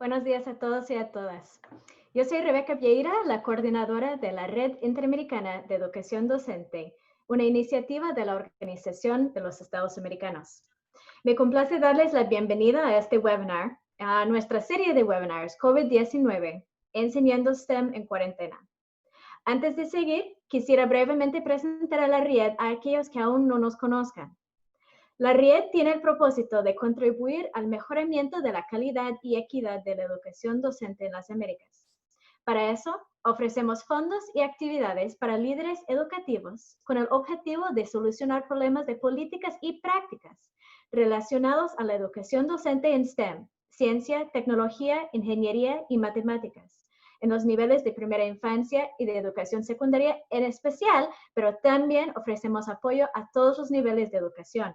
Buenos días a todos y a todas. Yo soy Rebeca Vieira, la coordinadora de la Red Interamericana de Educación Docente, una iniciativa de la Organización de los Estados Americanos. Me complace darles la bienvenida a este webinar, a nuestra serie de webinars COVID-19, Enseñando STEM en Cuarentena. Antes de seguir, quisiera brevemente presentar a la Red a aquellos que aún no nos conozcan. La RIED tiene el propósito de contribuir al mejoramiento de la calidad y equidad de la educación docente en las Américas. Para eso, ofrecemos fondos y actividades para líderes educativos con el objetivo de solucionar problemas de políticas y prácticas relacionados a la educación docente en STEM, ciencia, tecnología, ingeniería y matemáticas, en los niveles de primera infancia y de educación secundaria en especial, pero también ofrecemos apoyo a todos los niveles de educación.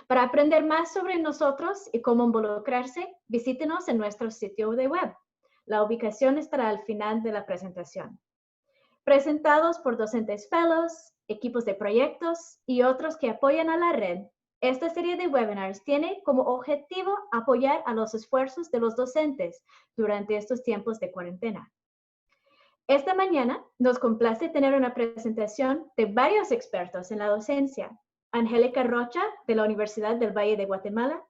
Para aprender más sobre nosotros y cómo involucrarse, visítenos en nuestro sitio de web. La ubicación estará al final de la presentación. Presentados por docentes fellows, equipos de proyectos y otros que apoyan a la red, esta serie de webinars tiene como objetivo apoyar a los esfuerzos de los docentes durante estos tiempos de cuarentena. Esta mañana nos complace tener una presentación de varios expertos en la docencia. Angélica Rocha, de la Universidad del Valle de Guatemala,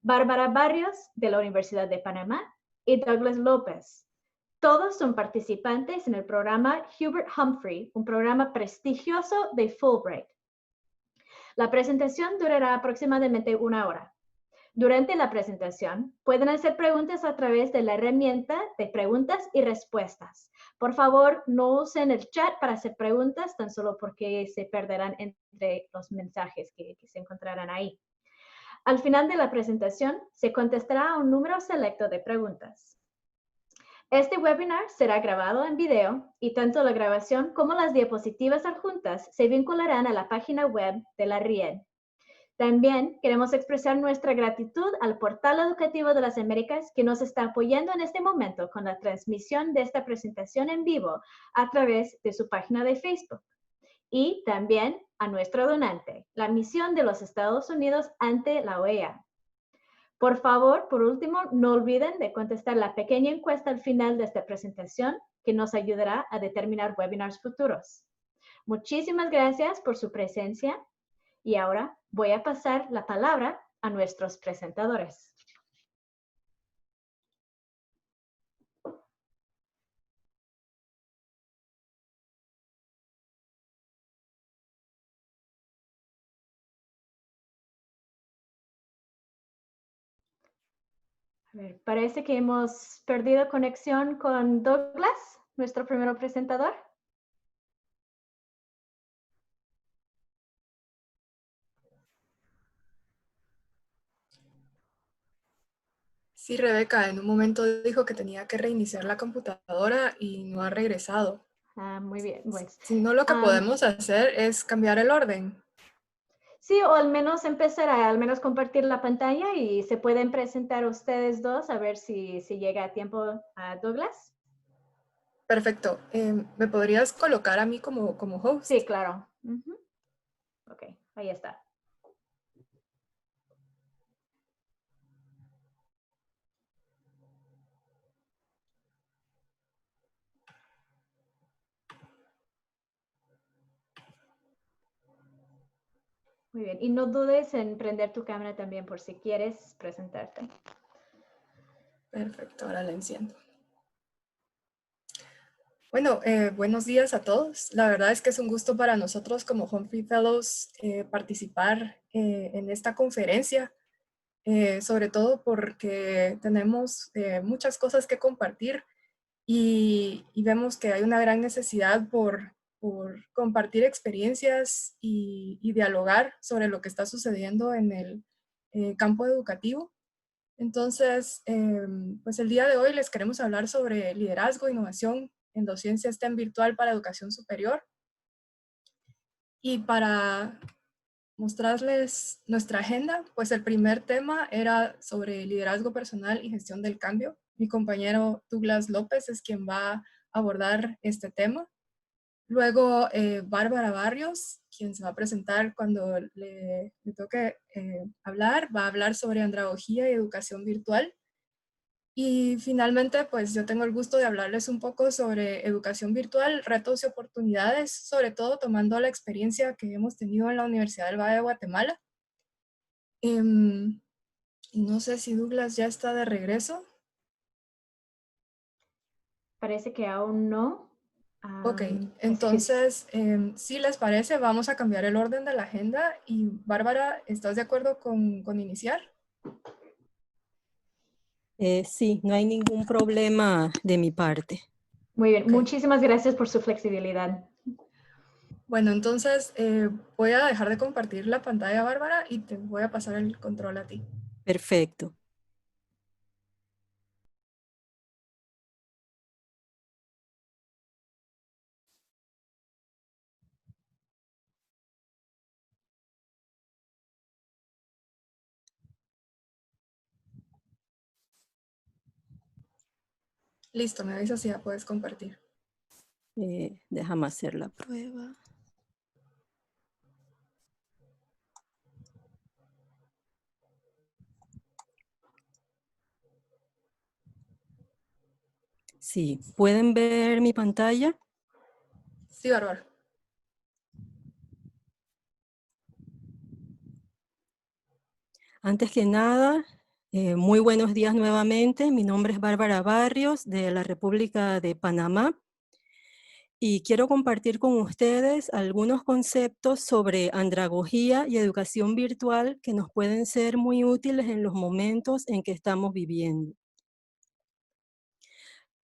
Bárbara Barrios, de la Universidad de Panamá, y Douglas López. Todos son participantes en el programa Hubert Humphrey, un programa prestigioso de Fulbright. La presentación durará aproximadamente 1 hora. Durante la presentación, pueden hacer preguntas a través de la herramienta de preguntas y respuestas. Por favor, no usen el chat para hacer preguntas, tan solo porque se perderán entre los mensajes que se encontrarán ahí. Al final de la presentación, se contestará a un número selecto de preguntas. Este webinar será grabado en video y tanto la grabación como las diapositivas adjuntas se vincularán a la página web de la RIED. También queremos expresar nuestra gratitud al Portal Educativo de las Américas que nos está apoyando en este momento con la transmisión de esta presentación en vivo a través de su página de Facebook. Y también a nuestro donante, la Misión de los Estados Unidos ante la OEA. Por favor, por último, no olviden de contestar la pequeña encuesta al final de esta presentación que nos ayudará a determinar webinars futuros. Muchísimas gracias por su presencia. Y ahora voy a pasar la palabra a nuestros presentadores. A ver, parece que hemos perdido conexión con Douglas, nuestro primer presentador. Sí, Rebeca, en un momento dijo que tenía que reiniciar la computadora y no ha regresado. Muy bien. Bueno, Si no, lo que podemos hacer es cambiar el orden. sí, o al menos empezar a al menos compartir la pantalla y se pueden presentar ustedes dos a ver si llega a tiempo a Douglas. Perfecto. ¿Me podrías colocar a mí como host? Sí, claro. Ok, ahí está. Muy bien. Y no dudes en prender tu cámara también por si quieres presentarte. Perfecto, ahora la enciendo. Bueno, buenos días a todos. La verdad es que es un gusto para nosotros como Humphrey Fellows participar en esta conferencia, sobre todo porque tenemos muchas cosas que compartir y vemos que hay una gran necesidad por compartir experiencias y dialogar sobre lo que está sucediendo en el campo educativo. Entonces, pues el día de hoy les queremos hablar sobre liderazgo e innovación en docencia STEM virtual para educación superior. Y para mostrarles nuestra agenda, pues el primer tema era sobre liderazgo personal y gestión del cambio. Mi compañero Douglas López es quien va a abordar este tema. Luego, Bárbara Barrios, quien se va a presentar cuando le toque hablar, va a hablar sobre andragogía y educación virtual. Y finalmente, pues yo tengo el gusto de hablarles un poco sobre educación virtual, retos y oportunidades, sobre todo tomando la experiencia que hemos tenido en la Universidad del Valle de Guatemala. Y no sé si Douglas ya está de regreso. Parece que aún no. Ok, Así que entonces, si les parece, vamos a cambiar el orden de la agenda. Y Bárbara, ¿estás de acuerdo con iniciar? Sí, no hay ningún problema de mi parte. muy bien. Ok. Muchísimas gracias por su flexibilidad. Bueno, entonces voy a dejar de compartir la pantalla, Bárbara, y te voy a pasar el control a ti. Perfecto. Listo, me avisas si ya puedes compartir. Déjame hacer la prueba. Sí, ¿pueden ver mi pantalla? Sí, Bárbara. Antes que nada, muy buenos días nuevamente. Mi nombre es Bárbara Barrios, de la República de Panamá. Y quiero compartir con ustedes algunos conceptos sobre andragogía y educación virtual que nos pueden ser muy útiles en los momentos en que estamos viviendo.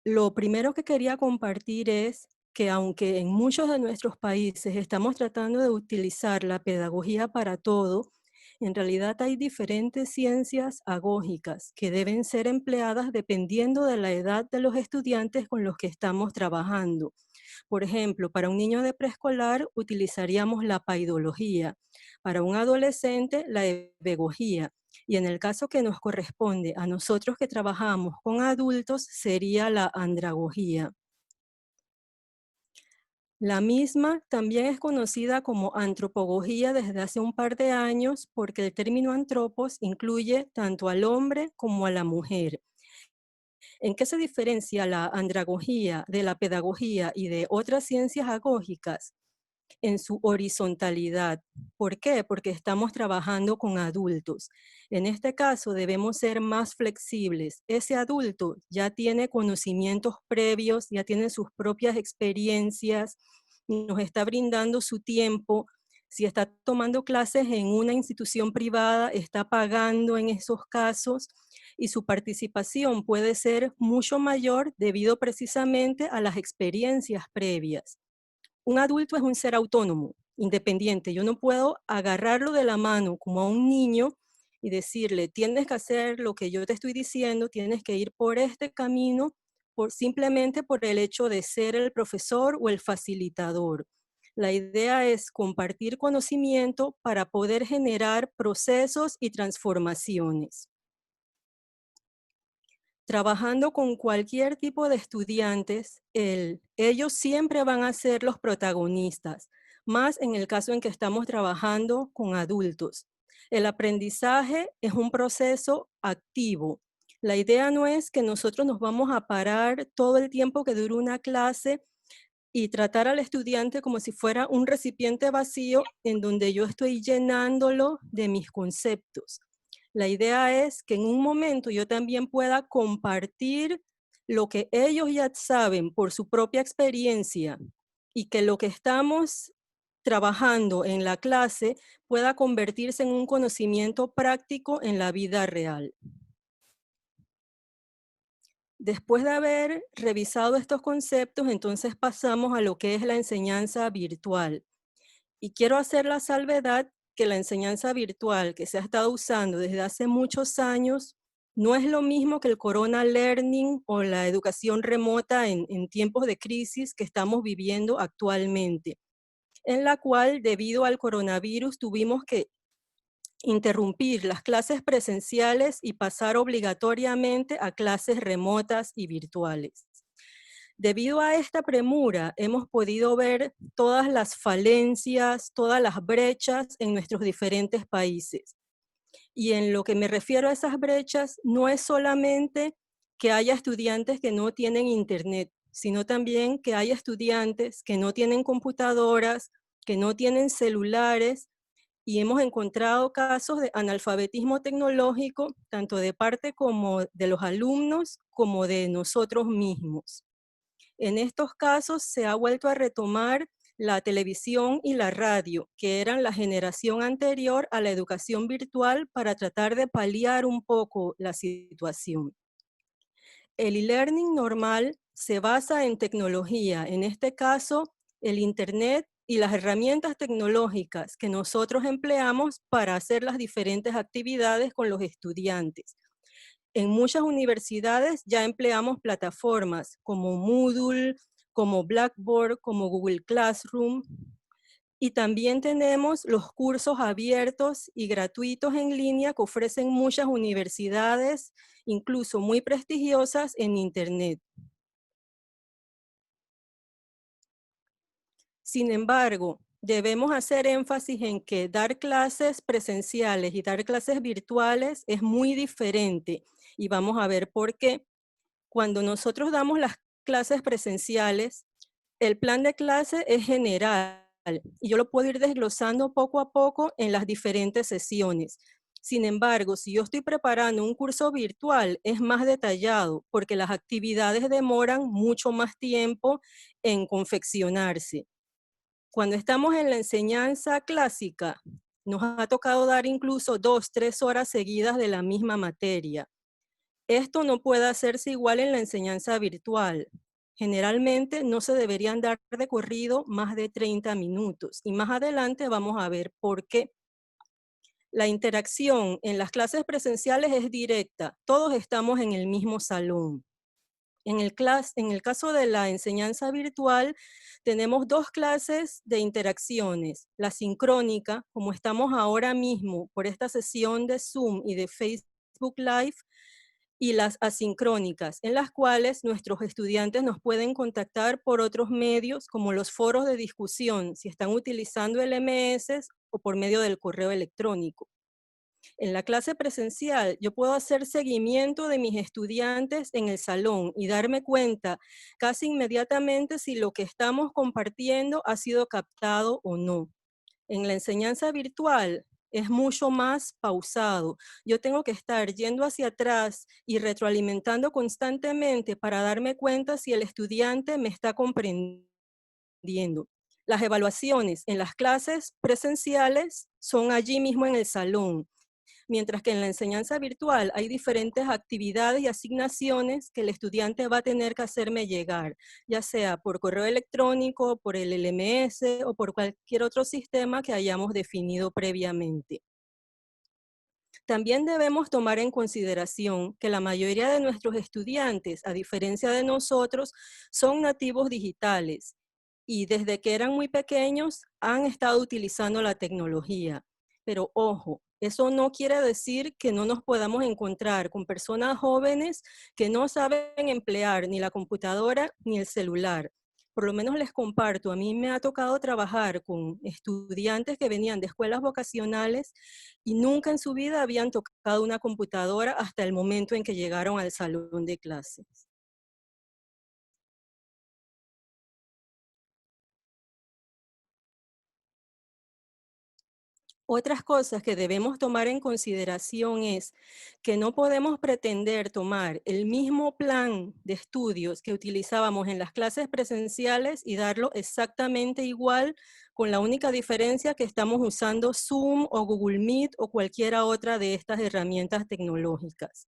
Lo primero que quería compartir es que aunque en muchos de nuestros países estamos tratando de utilizar la pedagogía para todo, en realidad hay diferentes ciencias agógicas que deben ser empleadas dependiendo de la edad de los estudiantes con los que estamos trabajando. Por ejemplo, para un niño de preescolar utilizaríamos la paidología, para un adolescente la ebegogía, y en el caso que nos corresponde a nosotros que trabajamos con adultos sería la andragogía. La misma también es conocida como antropogogía desde hace un par de años porque el término antropos incluye tanto al hombre como a la mujer. ¿En qué se diferencia la andragogía de la pedagogía y de otras ciencias agógicas? En su horizontalidad. ¿Por qué? Porque estamos trabajando con adultos. En este caso debemos ser más flexibles. Ese adulto ya tiene conocimientos previos, ya tiene sus propias experiencias, nos está brindando su tiempo. Si está tomando clases en una institución privada, está pagando en esos casos y su participación puede ser mucho mayor debido precisamente a las experiencias previas. Un adulto es un ser autónomo, independiente. Yo no puedo agarrarlo de la mano como a un niño y decirle, tienes que hacer lo que yo te estoy diciendo, tienes que ir por este camino, simplemente por el hecho de ser el profesor o el facilitador. La idea es compartir conocimiento para poder generar procesos y transformaciones. Trabajando con cualquier tipo de estudiantes, ellos siempre van a ser los protagonistas, más en el caso en que estamos trabajando con adultos. El aprendizaje es un proceso activo. La idea no es que nosotros nos vamos a parar todo el tiempo que dure una clase y tratar al estudiante como si fuera un recipiente vacío en donde yo estoy llenándolo de mis conceptos. La idea es que en un momento yo también pueda compartir lo que ellos ya saben por su propia experiencia y que lo que estamos trabajando en la clase pueda convertirse en un conocimiento práctico en la vida real. Después de haber revisado estos conceptos, entonces pasamos a lo que es la enseñanza virtual. Y quiero hacer la salvedad que la enseñanza virtual que se ha estado usando desde hace muchos años no es lo mismo que el Corona Learning o la educación remota en tiempos de crisis que estamos viviendo actualmente, en la cual debido al coronavirus tuvimos que interrumpir las clases presenciales y pasar obligatoriamente a clases remotas y virtuales. Debido a esta premura, hemos podido ver todas las falencias, todas las brechas en nuestros diferentes países. Y en lo que me refiero a esas brechas, no es solamente que haya estudiantes que no tienen internet, sino también que haya estudiantes que no tienen computadoras, que no tienen celulares, y hemos encontrado casos de analfabetismo tecnológico, tanto de parte como de los alumnos, como de nosotros mismos. En estos casos se ha vuelto a retomar la televisión y la radio, que eran la generación anterior a la educación virtual, para tratar de paliar un poco la situación. El e-learning normal se basa en tecnología, en este caso el Internet y las herramientas tecnológicas que nosotros empleamos para hacer las diferentes actividades con los estudiantes. En muchas universidades ya empleamos plataformas como Moodle, como Blackboard, como Google Classroom, y también tenemos los cursos abiertos y gratuitos en línea que ofrecen muchas universidades, incluso muy prestigiosas, en Internet. Sin embargo, debemos hacer énfasis en que dar clases presenciales y dar clases virtuales es muy diferente, y vamos a ver por qué. Cuando nosotros damos las clases presenciales, el plan de clase es general y yo lo puedo ir desglosando poco a poco en las diferentes sesiones. Sin embargo, si yo estoy preparando un curso virtual, es más detallado porque las actividades demoran mucho más tiempo en confeccionarse. Cuando estamos en la enseñanza clásica, nos ha tocado dar incluso 2, 3 horas seguidas de la misma materia. Esto no puede hacerse igual en la enseñanza virtual. Generalmente no se deberían dar de corrido más de 30 minutos, y más adelante vamos a ver por qué. La interacción en las clases presenciales es directa, todos estamos en el mismo salón. En el caso de la enseñanza virtual, tenemos 2 clases de interacciones. La sincrónica, como estamos ahora mismo por esta sesión de Zoom y de Facebook Live, y las asincrónicas, en las cuales nuestros estudiantes nos pueden contactar por otros medios, como los foros de discusión, si están utilizando LMS, o por medio del correo electrónico. En la clase presencial, yo puedo hacer seguimiento de mis estudiantes en el salón y darme cuenta casi inmediatamente si lo que estamos compartiendo ha sido captado o no. En la enseñanza virtual es mucho más pausado. Yo tengo que estar yendo hacia atrás y retroalimentando constantemente para darme cuenta si el estudiante me está comprendiendo. Las evaluaciones en las clases presenciales son allí mismo en el salón, mientras que en la enseñanza virtual hay diferentes actividades y asignaciones que el estudiante va a tener que hacerme llegar, ya sea por correo electrónico, por el LMS o por cualquier otro sistema que hayamos definido previamente. También debemos tomar en consideración que la mayoría de nuestros estudiantes, a diferencia de nosotros, son nativos digitales y desde que eran muy pequeños han estado utilizando la tecnología. Pero ojo, eso no quiere decir que no nos podamos encontrar con personas jóvenes que no saben emplear ni la computadora ni el celular. Por lo menos les comparto, a mí me ha tocado trabajar con estudiantes que venían de escuelas vocacionales y nunca en su vida habían tocado una computadora hasta el momento en que llegaron al salón de clases. Otras cosas que debemos tomar en consideración es que no podemos pretender tomar el mismo plan de estudios que utilizábamos en las clases presenciales y darlo exactamente igual, con la única diferencia que estamos usando Zoom o Google Meet o cualquiera otra de estas herramientas tecnológicas.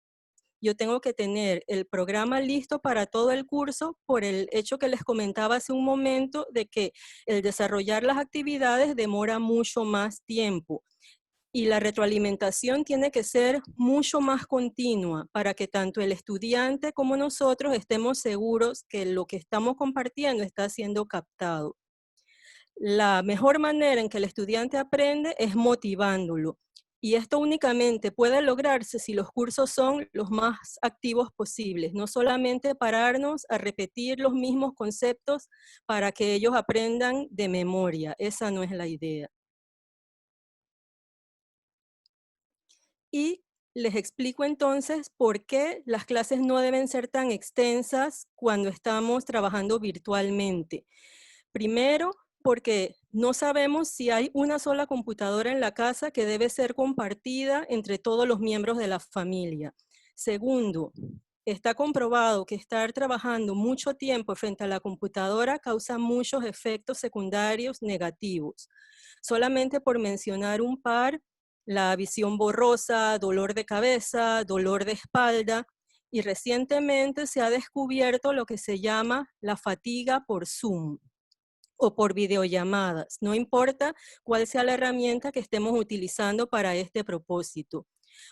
Yo tengo que tener el programa listo para todo el curso por el hecho que les comentaba hace un momento de que el desarrollar las actividades demora mucho más tiempo y la retroalimentación tiene que ser mucho más continua para que tanto el estudiante como nosotros estemos seguros que lo que estamos compartiendo está siendo captado. La mejor manera en que el estudiante aprende es motivándolo. Y esto únicamente puede lograrse si los cursos son los más activos posibles, no solamente pararnos a repetir los mismos conceptos para que ellos aprendan de memoria. Esa no es la idea. Y les explico entonces por qué las clases no deben ser tan extensas cuando estamos trabajando virtualmente. Primero, porque no sabemos si hay una sola computadora en la casa que debe ser compartida entre todos los miembros de la familia. Segundo, está comprobado que estar trabajando mucho tiempo frente a la computadora causa muchos efectos secundarios negativos. Solamente por mencionar un par: la visión borrosa, dolor de cabeza, dolor de espalda, y recientemente se ha descubierto lo que se llama la fatiga por Zoom o por videollamadas. No importa cuál sea la herramienta que estemos utilizando para este propósito.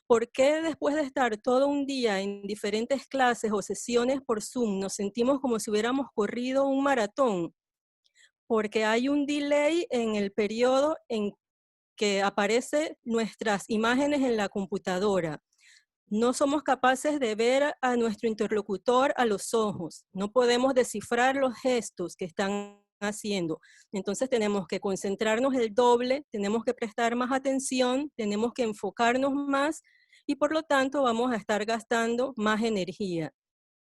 ¿Por qué después de estar todo un día en diferentes clases o sesiones por Zoom nos sentimos como si hubiéramos corrido un maratón? Porque hay un delay en el periodo en que aparecen nuestras imágenes en la computadora. No somos capaces de ver a nuestro interlocutor a los ojos. No podemos descifrar los gestos que están haciendo. Entonces tenemos que concentrarnos el doble, tenemos que prestar más atención, tenemos que enfocarnos más y por lo tanto vamos a estar gastando más energía.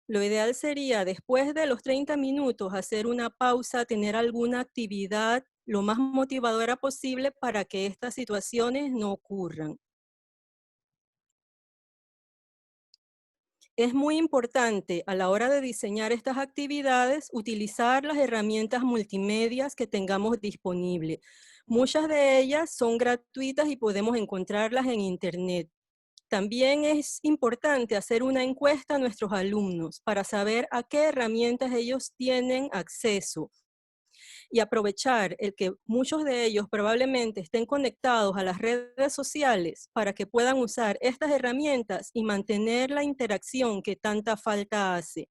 Lo ideal sería, después de los 30 minutos, hacer una pausa, tener alguna actividad lo más motivadora posible para que estas situaciones no ocurran. Es muy importante a la hora de diseñar estas actividades utilizar las herramientas multimedias que tengamos disponibles. Muchas de ellas son gratuitas y podemos encontrarlas en Internet. También es importante hacer una encuesta a nuestros alumnos para saber a qué herramientas ellos tienen acceso y aprovechar el que muchos de ellos probablemente estén conectados a las redes sociales para que puedan usar estas herramientas y mantener la interacción que tanta falta hace.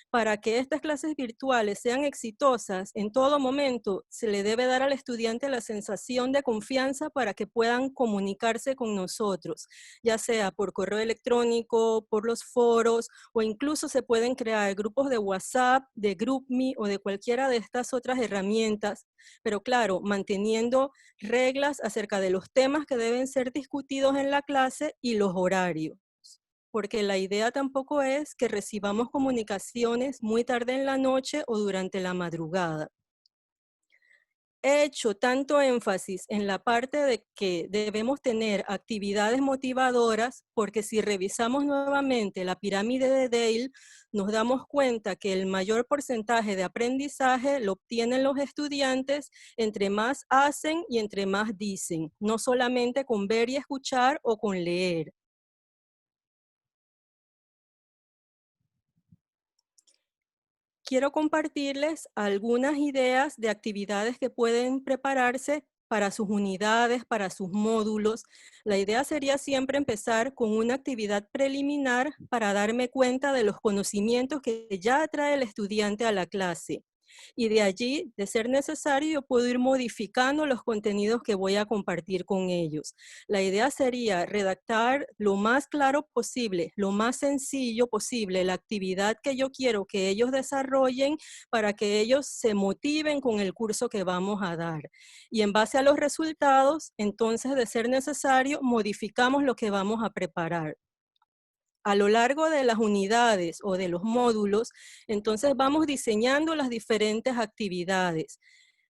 Para que estas clases virtuales sean exitosas, en todo momento se le debe dar al estudiante la sensación de confianza para que puedan comunicarse con nosotros, ya sea por correo electrónico, por los foros, o incluso se pueden crear grupos de WhatsApp, de GroupMe o de cualquiera de estas otras herramientas, pero claro, manteniendo reglas acerca de los temas que deben ser discutidos en la clase y los horarios, porque la idea tampoco es que recibamos comunicaciones muy tarde en la noche o durante la madrugada. He hecho tanto énfasis en la parte de que debemos tener actividades motivadoras, porque si revisamos nuevamente la pirámide de Dale, nos damos cuenta que el mayor porcentaje de aprendizaje lo obtienen los estudiantes entre más hacen y entre más dicen, no solamente con ver y escuchar o con leer. Quiero compartirles algunas ideas de actividades que pueden prepararse para sus unidades, para sus módulos. La idea sería siempre empezar con una actividad preliminar para darme cuenta de los conocimientos que ya trae el estudiante a la clase. Y de allí, de ser necesario, yo puedo ir modificando los contenidos que voy a compartir con ellos. La idea sería redactar lo más claro posible, lo más sencillo posible, la actividad que yo quiero que ellos desarrollen para que ellos se motiven con el curso que vamos a dar. Y en base a los resultados, entonces, de ser necesario, modificamos lo que vamos a preparar. A lo largo de las unidades o de los módulos, entonces vamos diseñando las diferentes actividades,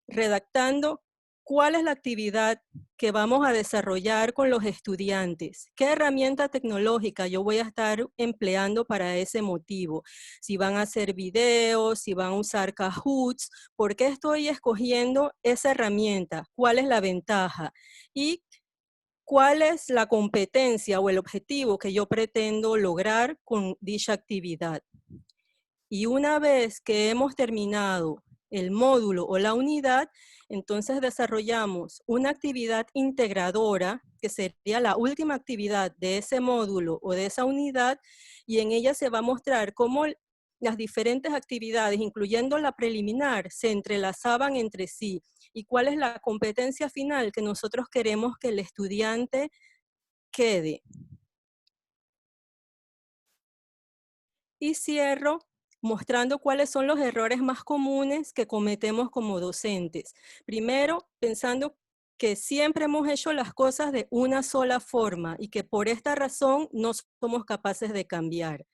redactando cuál es la actividad que vamos a desarrollar con los estudiantes, qué herramienta tecnológica yo voy a estar empleando para ese motivo, si van a hacer videos, si van a usar Kahoots, por qué estoy escogiendo esa herramienta, cuál es la ventaja y ¿cuál es la competencia o el objetivo que yo pretendo lograr con dicha actividad? Y una vez que hemos terminado el módulo o la unidad, entonces desarrollamos una actividad integradora, que sería la última actividad de ese módulo o de esa unidad, y en ella se va a mostrar cómo las diferentes actividades, incluyendo la preliminar, se entrelazaban entre sí y cuál es la competencia final que nosotros queremos que el estudiante quede. Y cierro mostrando cuáles son los errores más comunes que cometemos como docentes. Primero, pensando que siempre hemos hecho las cosas de una sola forma y que por esta razón no somos capaces de cambiar.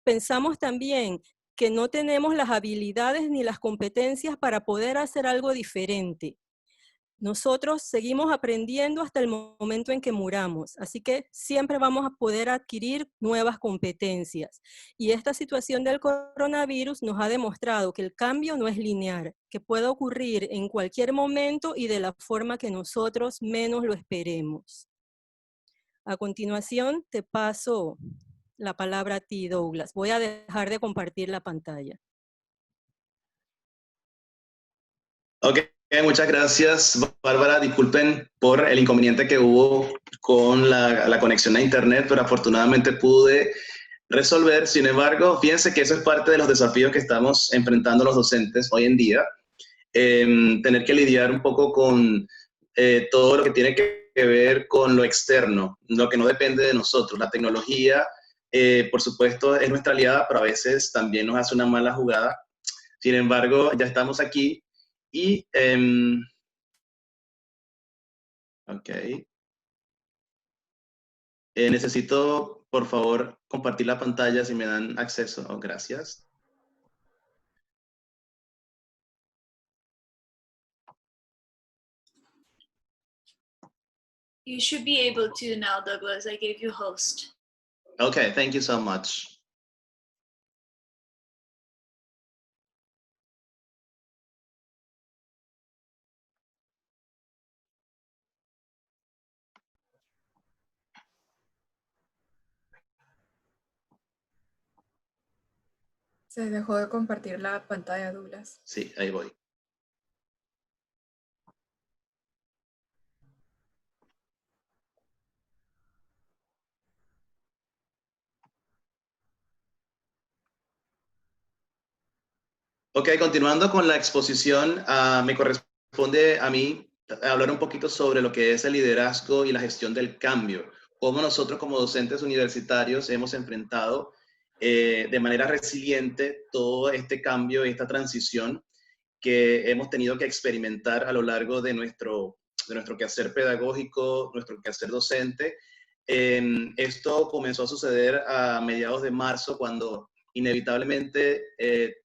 Pensamos también que no tenemos las habilidades ni las competencias para poder hacer algo diferente. Nosotros seguimos aprendiendo hasta el momento en que muramos, así que siempre vamos a poder adquirir nuevas competencias. Y esta situación del coronavirus nos ha demostrado que el cambio no es lineal, que puede ocurrir en cualquier momento y de la forma que nosotros menos lo esperemos. A continuación, te paso la palabra a ti, Douglas. Voy a dejar de compartir la pantalla. Ok, muchas gracias, Bárbara. Disculpen por el inconveniente que hubo con la conexión a internet, pero afortunadamente pude resolver. Sin embargo, fíjense que eso es parte de los desafíos que estamos enfrentando los docentes hoy en día. Tener que lidiar un poco con todo lo que tiene que ver con lo externo, lo que no depende de nosotros. La tecnología, por supuesto, es nuestra aliada, pero a veces también nos hace una mala jugada. Sin embargo, ya estamos aquí. Y, ok. Necesito, por favor, compartir la pantalla si me dan acceso. Oh, gracias. You should be able to now, Douglas. I gave you host. Okay, thank you so much. Se dejó de compartir la pantalla, Douglas. Sí, ahí voy. Ok, continuando con la exposición, me corresponde a mí hablar un poquito sobre lo que es el liderazgo y la gestión del cambio. Cómo nosotros como docentes universitarios hemos enfrentado de manera resiliente todo este cambio y esta transición que hemos tenido que experimentar a lo largo de nuestro quehacer pedagógico, nuestro quehacer docente. Esto comenzó a suceder a mediados de marzo, cuando inevitablemente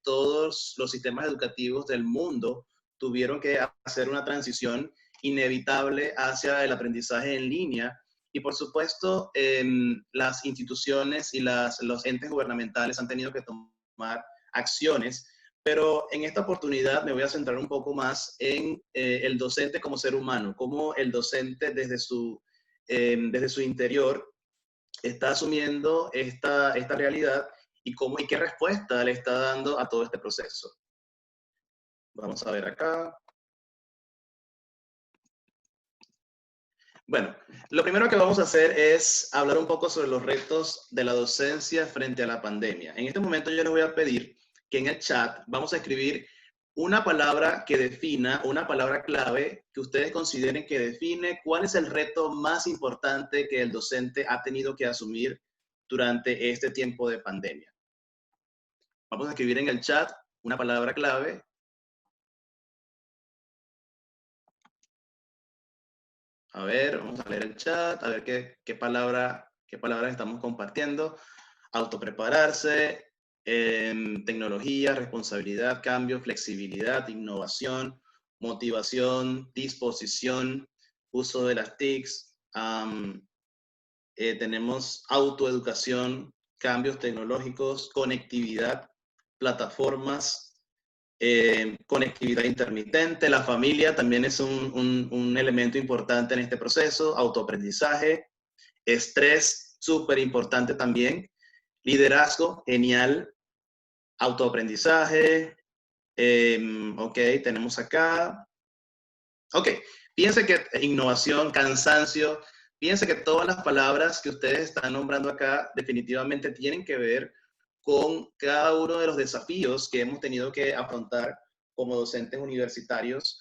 todos los sistemas educativos del mundo tuvieron que hacer una transición inevitable hacia el aprendizaje en línea. Y por supuesto, las instituciones y los entes gubernamentales han tenido que tomar acciones, pero en esta oportunidad me voy a centrar un poco más en el docente como ser humano, cómo el docente desde su interior está asumiendo esta realidad y qué respuesta le está dando a todo este proceso. Vamos a ver acá. Bueno, lo primero que vamos a hacer es hablar un poco sobre los retos de la docencia frente a la pandemia. En este momento yo les voy a pedir que en el chat vamos a escribir una palabra que defina, una palabra clave que ustedes consideren que define cuál es el reto más importante que el docente ha tenido que asumir durante este tiempo de pandemia. Vamos a escribir en el chat una palabra clave. A ver, vamos a leer el chat, a ver qué palabras estamos compartiendo. Autoprepararse, tecnología, responsabilidad, cambio, flexibilidad, innovación, motivación, disposición, uso de las TICs. Tenemos autoeducación, cambios tecnológicos, conectividad, plataformas, conectividad intermitente. La familia también es un elemento importante en este proceso. Autoaprendizaje, estrés, súper importante también. Liderazgo, genial. Autoaprendizaje. Ok, tenemos acá. Ok, fíjense que innovación, cansancio. Fíjense que todas las palabras que ustedes están nombrando acá definitivamente tienen que ver con cada uno de los desafíos que hemos tenido que afrontar como docentes universitarios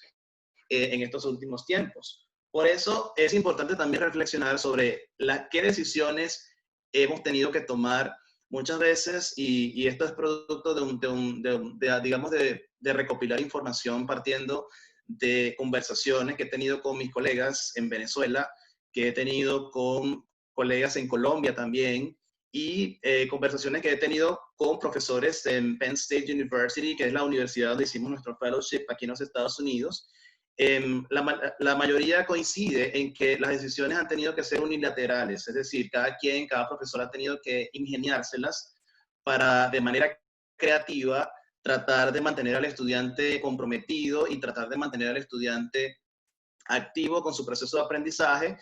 en estos últimos tiempos. Por eso es importante también reflexionar sobre qué decisiones hemos tenido que tomar muchas veces, y esto es producto digamos, de recopilar información partiendo de conversaciones que he tenido con mis colegas en Venezuela, que he tenido con colegas en Colombia también, y conversaciones que he tenido con profesores en Penn State University, que es la universidad donde hicimos nuestro fellowship aquí en los Estados Unidos. La mayoría coincide en que las decisiones han tenido que ser unilaterales, es decir, cada profesor ha tenido que ingeniárselas para, de manera creativa, tratar de mantener al estudiante comprometido y tratar de mantener al estudiante activo con su proceso de aprendizaje.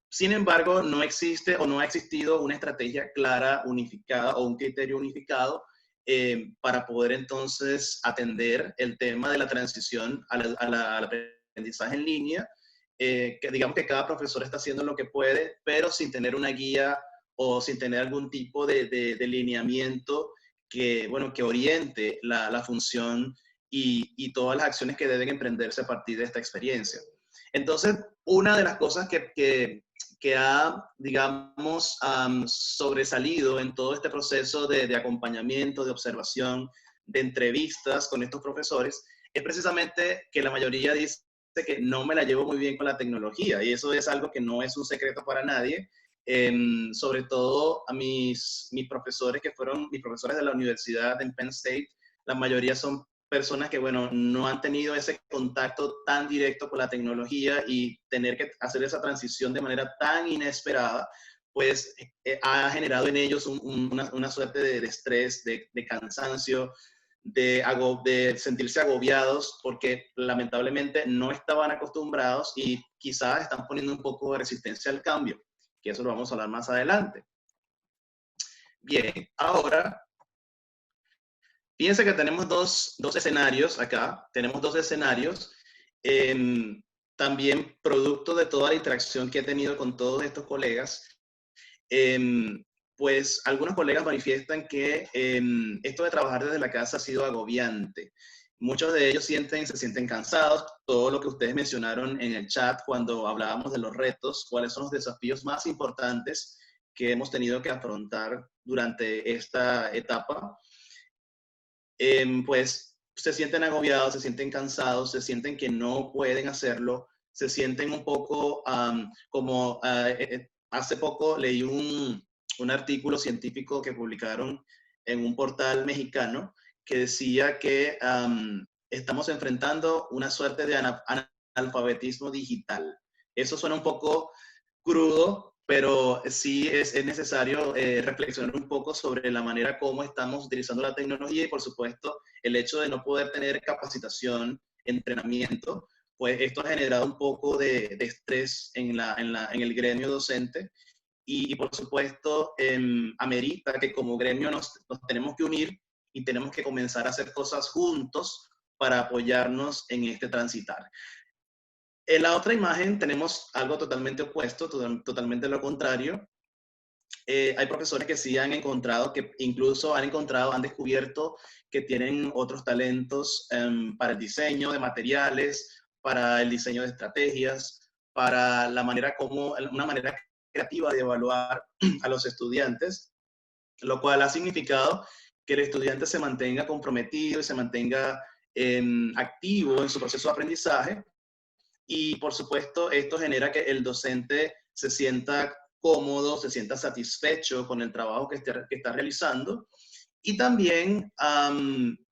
Sin embargo, no existe o no ha existido una estrategia clara, unificada o un criterio unificado para poder entonces atender el tema de la transición al aprendizaje en línea, que digamos que cada profesor está haciendo lo que puede, pero sin tener una guía o sin tener algún tipo de lineamiento que, bueno, que oriente la función y todas las acciones que deben emprenderse a partir de esta experiencia. Entonces, una de las cosas que ha, digamos, sobresalido en todo este proceso de acompañamiento, de observación, de entrevistas con estos profesores, es precisamente que la mayoría dice que no me la llevo muy bien con la tecnología, y eso es algo que no es un secreto para nadie. Sobre todo a mis profesores, que fueron mis profesores de la universidad en Penn State, la mayoría son personas que, bueno, no han tenido ese contacto tan directo con la tecnología, y tener que hacer esa transición de manera tan inesperada, pues ha generado en ellos una suerte de estrés, de cansancio, de sentirse agobiados, porque lamentablemente no estaban acostumbrados y quizás están poniendo un poco de resistencia al cambio, que eso lo vamos a hablar más adelante. Bien, ahora, fíjense que tenemos dos escenarios acá. Tenemos dos escenarios, también producto de toda la interacción que he tenido con todos estos colegas. Pues algunos colegas manifiestan que esto de trabajar desde la casa ha sido agobiante. Muchos de ellos se sienten cansados. Todo lo que ustedes mencionaron en el chat cuando hablábamos de los retos, cuáles son los desafíos más importantes que hemos tenido que afrontar durante esta etapa, pues se sienten agobiados, se sienten cansados, se sienten que no pueden hacerlo, se sienten un poco como hace poco leí un artículo científico que publicaron en un portal mexicano que decía que estamos enfrentando una suerte de analfabetismo digital. Eso suena un poco crudo, pero sí es necesario reflexionar un poco sobre la manera como estamos utilizando la tecnología, y por supuesto el hecho de no poder tener capacitación, entrenamiento, pues esto ha generado un poco de estrés en el gremio docente, y por supuesto amerita que como gremio nos tenemos que unir y tenemos que comenzar a hacer cosas juntos para apoyarnos en este transitar. En la otra imagen tenemos algo totalmente opuesto, totalmente lo contrario. Hay profesores que sí han encontrado, que incluso han descubierto que tienen otros talentos para el diseño de materiales, para el diseño de estrategias, para una manera creativa de evaluar a los estudiantes, lo cual ha significado que el estudiante se mantenga comprometido y se mantenga activo en su proceso de aprendizaje. Y por supuesto, esto genera que el docente se sienta cómodo, se sienta satisfecho con el trabajo que está realizando, y también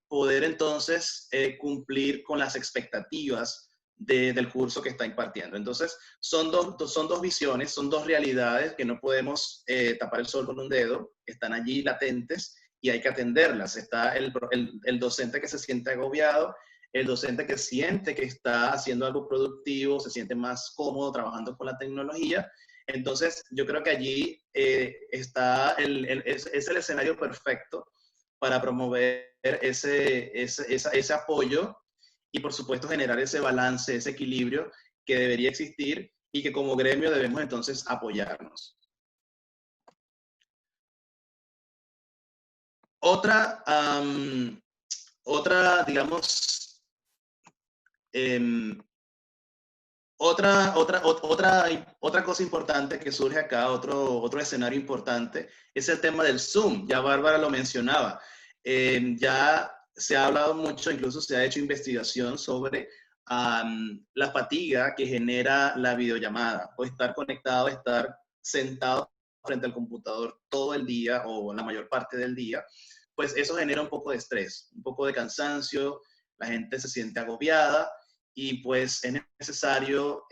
poder entonces cumplir con las expectativas del curso que está impartiendo. Entonces, son dos visiones, son dos realidades que no podemos tapar el sol con un dedo, están allí latentes y hay que atenderlas. Está el docente que se siente agobiado, el docente que siente que está haciendo algo productivo, se siente más cómodo trabajando con la tecnología. Entonces, yo creo que allí es el escenario perfecto para promover ese apoyo y, por supuesto, generar ese balance, ese equilibrio que debería existir y que como gremio debemos entonces apoyarnos. Otra, digamos, otra cosa importante que surge acá, otro escenario importante, es el tema del Zoom. Ya Bárbara lo mencionaba. Ya se ha hablado mucho, incluso se ha hecho investigación sobre la fatiga que genera la videollamada, o estar conectado, estar sentado frente al computador todo el día o la mayor parte del día, pues eso genera un poco de estrés, un poco de cansancio, la gente se siente agobiada y pues es necesario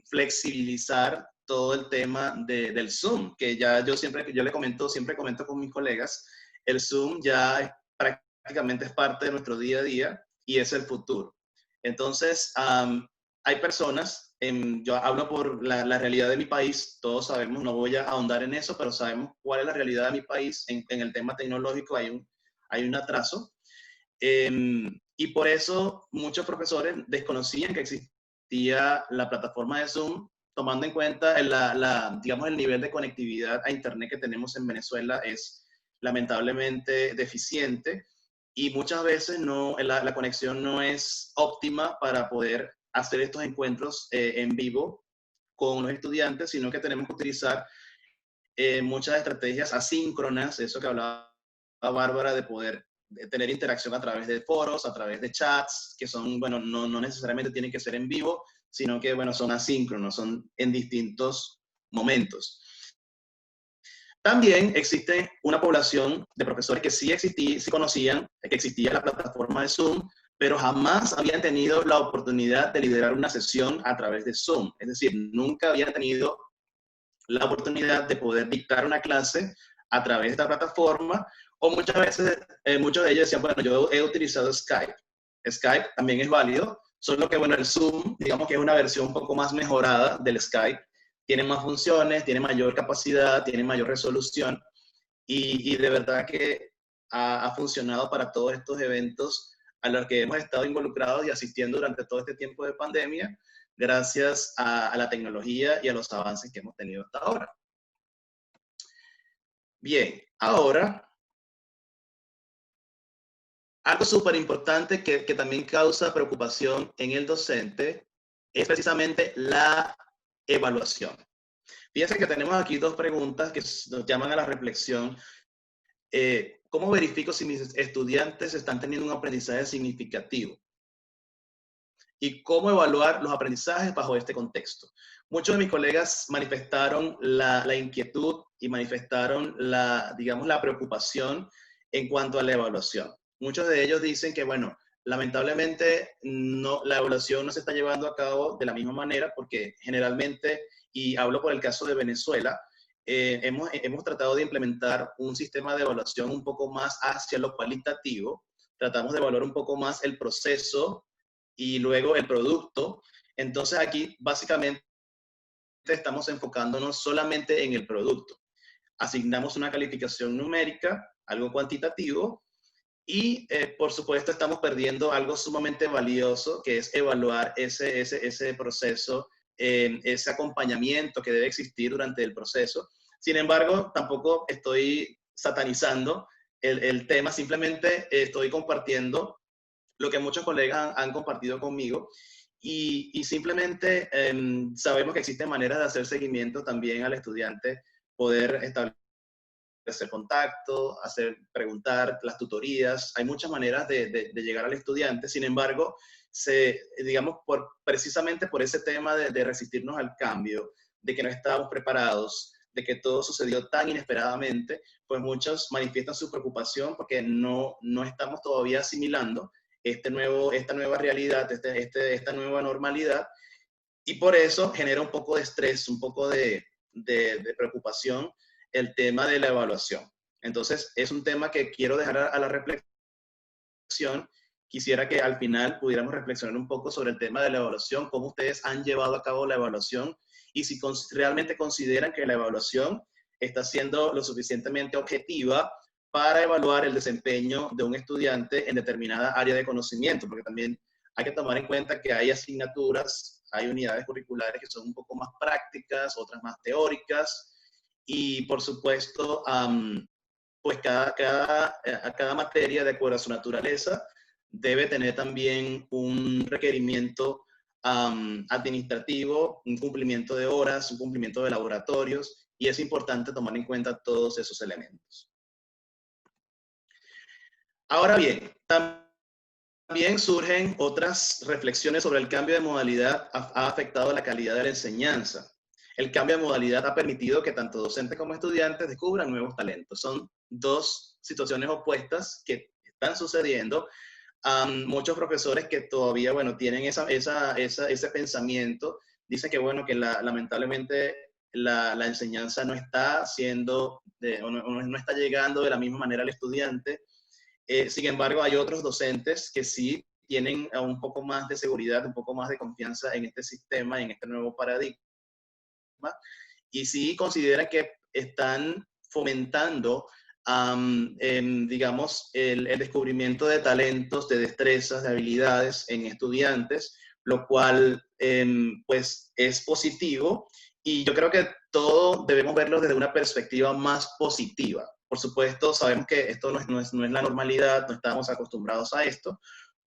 flexibilizar todo el tema del Zoom, que ya yo le comento, siempre comento con mis colegas, el Zoom ya prácticamente es parte de nuestro día a día y es el futuro. Entonces, hay personas, yo hablo por la realidad de mi país, todos sabemos, no voy a ahondar en eso, pero sabemos cuál es la realidad de mi país en el tema tecnológico, hay un atraso. Y por eso muchos profesores desconocían que existía la plataforma de Zoom, tomando en cuenta digamos, el nivel de conectividad a Internet que tenemos en Venezuela es lamentablemente deficiente y muchas veces la conexión no es óptima para poder hacer estos encuentros en vivo con los estudiantes, sino que tenemos que utilizar muchas estrategias asíncronas, eso que hablaba Bárbara, de poder tener interacción a través de foros, a través de chats, que son, bueno, no necesariamente tienen que ser en vivo, sino que, bueno, son asíncronos, son en distintos momentos. También existe una población de profesores que sí conocían que existía la plataforma de Zoom, pero jamás habían tenido la oportunidad de liderar una sesión a través de Zoom. Es decir, nunca habían tenido la oportunidad de poder dictar una clase a través de esta plataforma, o muchas veces, muchos de ellos decían, bueno, yo he utilizado Skype. Skype también es válido, solo que, bueno, el Zoom, digamos que es una versión un poco más mejorada del Skype, tiene más funciones, tiene mayor capacidad, tiene mayor resolución, y de verdad que ha funcionado para todos estos eventos a los que hemos estado involucrados y asistiendo durante todo este tiempo de pandemia, gracias a la tecnología y a los avances que hemos tenido hasta ahora. Bien, ahora, algo súper importante que también causa preocupación en el docente es precisamente la evaluación. Fíjense que tenemos aquí dos preguntas que nos llaman a la reflexión. ¿Cómo verifico si mis estudiantes están teniendo un aprendizaje significativo? ¿Y cómo evaluar los aprendizajes bajo este contexto? Muchos de mis colegas manifestaron la inquietud y manifestaron digamos, la preocupación en cuanto a la evaluación. Muchos de ellos dicen que, bueno, lamentablemente la evaluación no se está llevando a cabo de la misma manera porque generalmente, y hablo por el caso de Venezuela, hemos tratado de implementar un sistema de evaluación un poco más hacia lo cualitativo. Tratamos de evaluar un poco más el proceso y luego el producto. Entonces aquí básicamente estamos enfocándonos solamente en el producto. Asignamos una calificación numérica, algo cuantitativo, y por supuesto estamos perdiendo algo sumamente valioso, que es evaluar ese proceso, ese acompañamiento que debe existir durante el proceso. Sin embargo, tampoco estoy satanizando el tema, simplemente estoy compartiendo lo que muchos colegas han compartido conmigo y simplemente sabemos que existen maneras de hacer seguimiento también al estudiante, poder establecer contacto, preguntar, las tutorías, hay muchas maneras de llegar al estudiante. Sin embargo, digamos, precisamente por ese tema de resistirnos al cambio, de que no estábamos preparados, de que todo sucedió tan inesperadamente, pues muchos manifiestan su preocupación porque no estamos todavía asimilando esta nueva realidad, esta nueva normalidad, y por eso genera un poco de estrés, un poco de preocupación el tema de la evaluación. Entonces, es un tema que quiero dejar a la reflexión. Quisiera que al final pudiéramos reflexionar un poco sobre el tema de la evaluación, cómo ustedes han llevado a cabo la evaluación y si realmente consideran que la evaluación está siendo lo suficientemente objetiva para evaluar el desempeño de un estudiante en determinada área de conocimiento, porque también hay que tomar en cuenta que hay asignaturas, hay unidades curriculares que son un poco más prácticas, otras más teóricas, y por supuesto, pues cada materia, de acuerdo a su naturaleza, debe tener también un requerimiento administrativo, un cumplimiento de horas, un cumplimiento de laboratorios, y es importante tomar en cuenta todos esos elementos. Ahora bien, También surgen otras reflexiones sobre el cambio de modalidad ha afectado la calidad de la enseñanza. El cambio de modalidad ha permitido que tanto docentes como estudiantes descubran nuevos talentos. Son dos situaciones opuestas que están sucediendo. Muchos profesores que todavía, bueno, tienen ese pensamiento, dicen que, bueno, que lamentablemente la enseñanza no está no está llegando de la misma manera al estudiante. Sin embargo, hay otros docentes que sí tienen un poco más de seguridad, un poco más de confianza en este sistema, en este nuevo paradigma, y sí consideran que están fomentando, digamos, el descubrimiento de talentos, de destrezas, de habilidades en estudiantes, lo cual, pues, es positivo. Y yo creo que todo debemos verlo desde una perspectiva más positiva. Por supuesto, sabemos que esto no es la normalidad, no estamos acostumbrados a esto,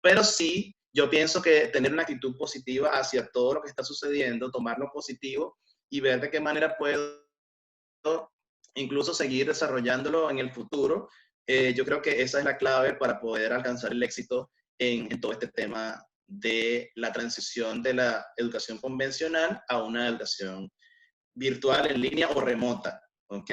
pero sí, yo pienso que tener una actitud positiva hacia todo lo que está sucediendo, tomarlo positivo y ver de qué manera puedo incluso seguir desarrollándolo en el futuro, yo creo que esa es la clave para poder alcanzar el éxito en todo este tema de la transición de la educación convencional a una educación virtual, en línea o remota. ¿Ok?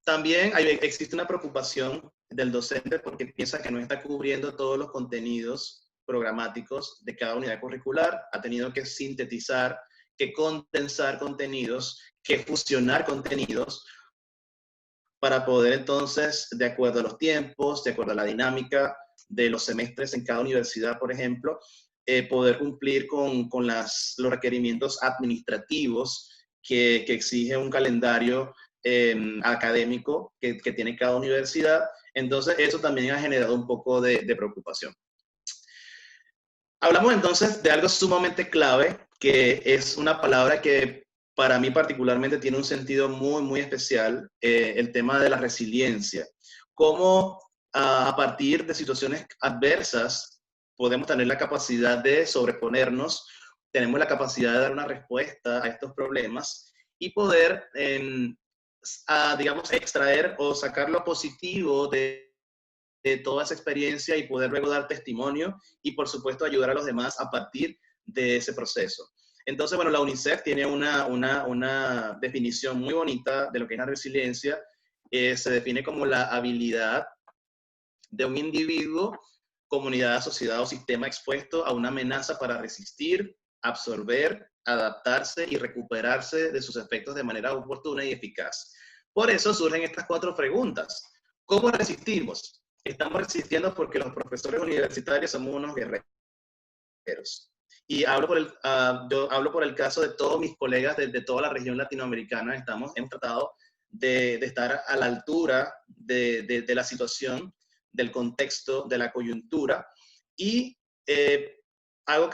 También existe una preocupación del docente porque piensa que no está cubriendo todos los contenidos programáticos de cada unidad curricular, ha tenido que sintetizar, que condensar contenidos, que fusionar contenidos para poder entonces, de acuerdo a los tiempos, de acuerdo a la dinámica de los semestres en cada universidad, por ejemplo, poder cumplir con los requerimientos administrativos que exige un calendario académico que tiene cada universidad. Entonces, eso también ha generado un poco de preocupación. Hablamos entonces de algo sumamente clave, que es una palabra que para mí particularmente tiene un sentido muy, muy especial, el tema de la resiliencia. Cómo a partir de situaciones adversas podemos tener la capacidad de sobreponernos, tenemos la capacidad de dar una respuesta a estos problemas y poder, digamos, extraer o sacar lo positivo de toda esa experiencia y poder luego dar testimonio y, por supuesto, ayudar a los demás a partir de ese proceso. Entonces, bueno, la UNICEF tiene una definición muy bonita de lo que es la resiliencia. Se define como la habilidad de un individuo, comunidad, sociedad o sistema expuesto a una amenaza para resistir, absorber, adaptarse y recuperarse de sus efectos de manera oportuna y eficaz. Por eso surgen estas 4 preguntas. ¿Cómo resistimos? Estamos resistiendo porque los profesores universitarios somos unos guerreros. Y yo hablo por el caso de todos mis colegas de toda la región latinoamericana. Hemos tratado de estar a la altura de la situación, del contexto, de la coyuntura. Y hago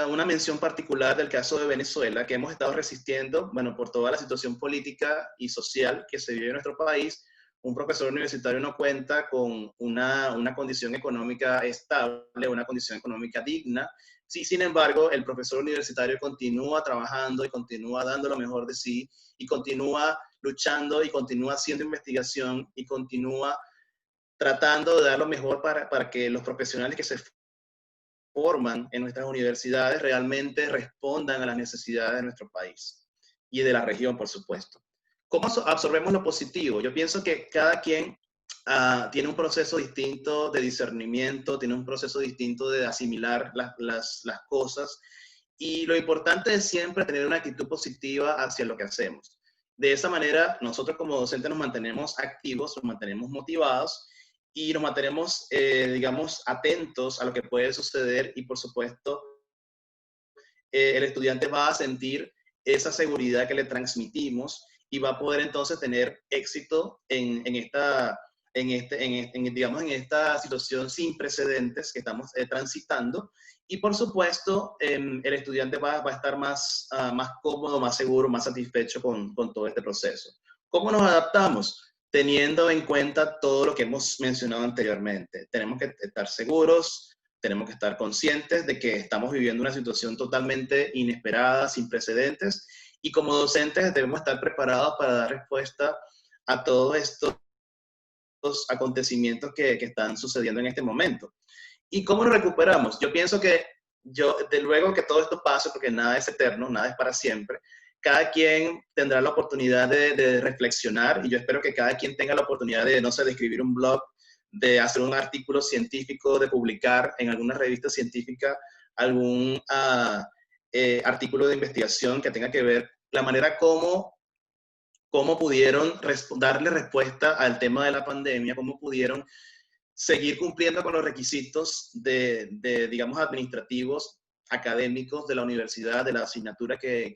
una mención particular del caso de Venezuela, que hemos estado resistiendo, bueno, por toda la situación política y social que se vive en nuestro país. Un profesor universitario no cuenta con una condición económica estable, una condición económica digna. Sí, sin embargo, el profesor universitario continúa trabajando y continúa dando lo mejor de sí y continúa luchando y continúa haciendo investigación y continúa tratando de dar lo mejor para que los profesionales que se forman en nuestras universidades realmente respondan a las necesidades de nuestro país y de la región, por supuesto. ¿Cómo absorbemos lo positivo? Yo pienso que cada quien tiene un proceso distinto de discernimiento, tiene un proceso distinto de asimilar las cosas, y lo importante es siempre tener una actitud positiva hacia lo que hacemos. De esa manera, nosotros como docentes nos mantenemos activos, nos mantenemos motivados y nos mantenemos, digamos, atentos a lo que puede suceder, y por supuesto, el estudiante va a sentir esa seguridad que le transmitimos y va a poder entonces tener éxito digamos, en esta situación sin precedentes que estamos transitando. Y por supuesto, el estudiante va a estar más cómodo, más seguro, más satisfecho con todo este proceso. ¿Cómo nos adaptamos? Teniendo en cuenta todo lo que hemos mencionado anteriormente. Tenemos que estar seguros, tenemos que estar conscientes de que estamos viviendo una situación totalmente inesperada, sin precedentes, y como docentes debemos estar preparados para dar respuesta a todos estos acontecimientos que están sucediendo en este momento. ¿Y cómo nos recuperamos? Yo pienso que de luego que todo esto pase, porque nada es eterno, nada es para siempre, cada quien tendrá la oportunidad de reflexionar, y yo espero que cada quien tenga la oportunidad de, no sé, de escribir un blog, de hacer un artículo científico, de publicar en alguna revista científica algún artículo de investigación que tenga que ver la manera como pudieron darle respuesta al tema de la pandemia, cómo pudieron seguir cumpliendo con los requisitos digamos, administrativos, académicos de la universidad, de la asignatura que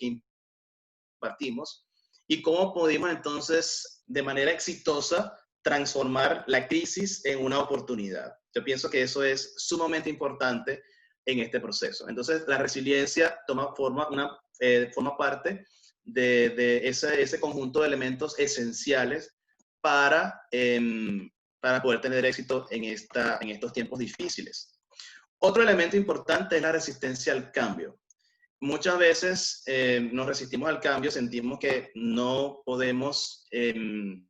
impartimos, y cómo pudimos entonces, de manera exitosa, transformar la crisis en una oportunidad. Yo pienso que eso es sumamente importante en este proceso. Entonces, la resiliencia forma parte de ese conjunto de elementos esenciales para poder tener éxito en estos tiempos difíciles. Otro elemento importante es la resistencia al cambio. Muchas veces nos resistimos al cambio, sentimos que no podemos, que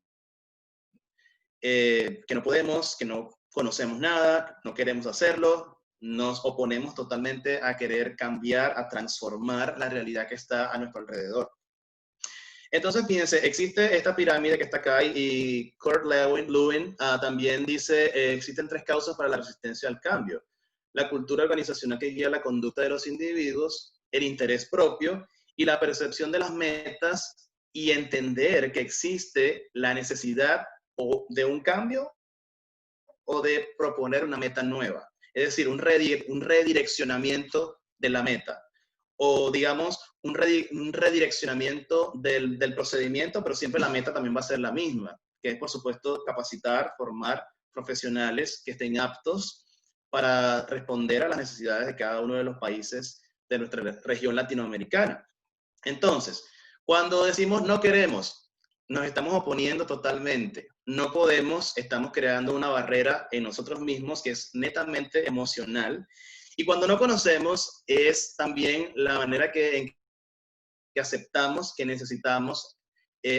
no conocemos nada, no queremos hacerlo, nos oponemos totalmente a querer cambiar, a transformar la realidad que está a nuestro alrededor. Entonces, fíjense, existe esta pirámide que está acá y Kurt Lewin también dice, existen 3 causas para la resistencia al cambio: la cultura organizacional que guía la conducta de los individuos, el interés propio y la percepción de las metas, y entender que existe la necesidad o de un cambio o de proponer una meta nueva. Es decir, un redireccionamiento de la meta, o digamos, un redireccionamiento del procedimiento, pero siempre la meta también va a ser la misma, que es, por supuesto, capacitar, formar profesionales que estén aptos para responder a las necesidades de cada uno de los países de nuestra región latinoamericana. Entonces, cuando decimos no queremos, nos estamos oponiendo totalmente. No podemos, estamos creando una barrera en nosotros mismos que es netamente emocional. Y cuando no conocemos, es también la manera en que aceptamos que necesitamos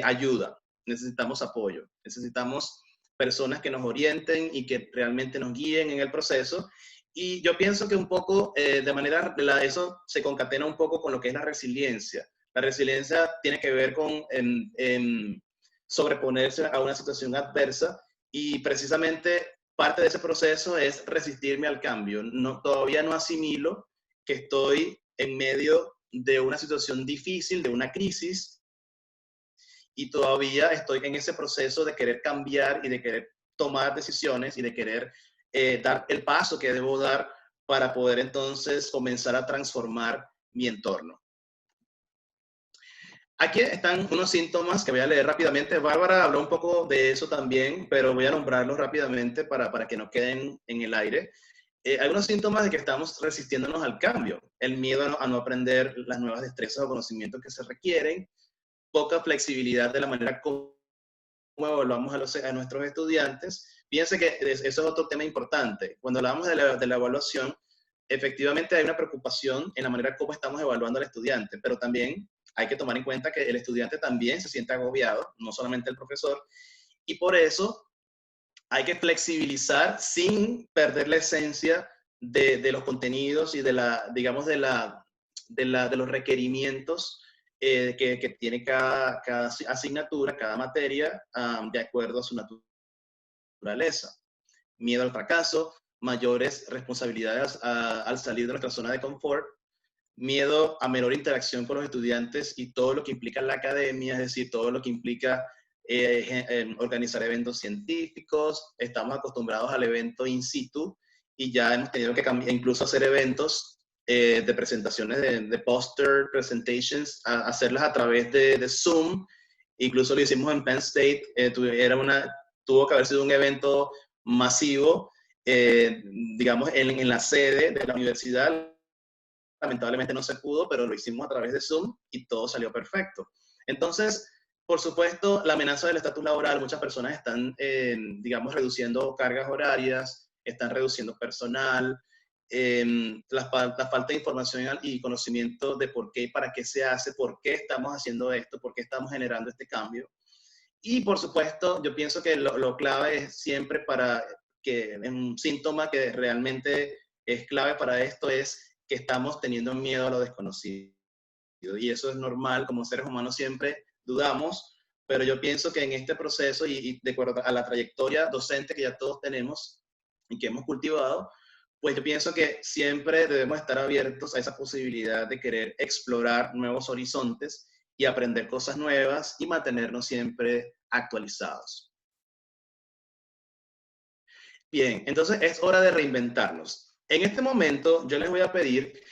ayuda, necesitamos apoyo, necesitamos personas que nos orienten y que realmente nos guíen en el proceso. Y yo pienso que un poco, eso se concatena un poco con lo que es la resiliencia. La resiliencia tiene que ver con sobreponerse a una situación adversa, y precisamente parte de ese proceso es resistirme al cambio. Todavía no asimilo que estoy en medio de una situación difícil, de una crisis, y todavía estoy en ese proceso de querer cambiar y de querer tomar decisiones y de querer dar el paso que debo dar para poder entonces comenzar a transformar mi entorno. Aquí están unos síntomas que voy a leer rápidamente. Bárbara habló un poco de eso también, pero voy a nombrarlos rápidamente para que no queden en el aire. Algunos síntomas de que estamos resistiéndonos al cambio: el miedo a no aprender las nuevas destrezas o conocimientos que se requieren, poca flexibilidad de la manera como evaluamos a nuestros estudiantes. Fíjense que eso es otro tema importante. Cuando hablamos de la evaluación, efectivamente hay una preocupación en la manera como estamos evaluando al estudiante, pero también hay que tomar en cuenta que el estudiante también se siente agobiado, no solamente el profesor, y por eso hay que flexibilizar sin perder la esencia de los contenidos y de los requerimientos que tiene cada asignatura, cada materia, de acuerdo a su naturaleza. Miedo al fracaso, mayores responsabilidades al salir de nuestra zona de confort, miedo a menor interacción con los estudiantes y todo lo que implica la academia, es decir, todo lo que implica organizar eventos científicos. Estamos acostumbrados al evento in situ y ya hemos tenido que cambiar, incluso hacer eventos de presentaciones de poster presentations, hacerlas a través de Zoom. Incluso lo hicimos en Penn State, tuvo que haber sido un evento masivo, digamos, en la sede de la universidad. Lamentablemente no se pudo, pero lo hicimos a través de Zoom y todo salió perfecto. Entonces, por supuesto, la amenaza del estatus laboral: muchas personas están, digamos, reduciendo cargas horarias, están reduciendo personal, la falta de información y conocimiento de por qué y para qué se hace, por qué estamos haciendo esto, por qué estamos generando este cambio. Y, por supuesto, yo pienso que lo clave es siempre para que un síntoma que realmente es clave para esto es que estamos teniendo miedo a lo desconocido. Y eso es normal, como seres humanos siempre dudamos, pero yo pienso que en este proceso y de acuerdo a la trayectoria docente que ya todos tenemos y que hemos cultivado, pues yo pienso que siempre debemos estar abiertos a esa posibilidad de querer explorar nuevos horizontes y aprender cosas nuevas y mantenernos siempre actualizados. Bien, entonces es hora de reinventarnos. En este momento yo les voy a pedir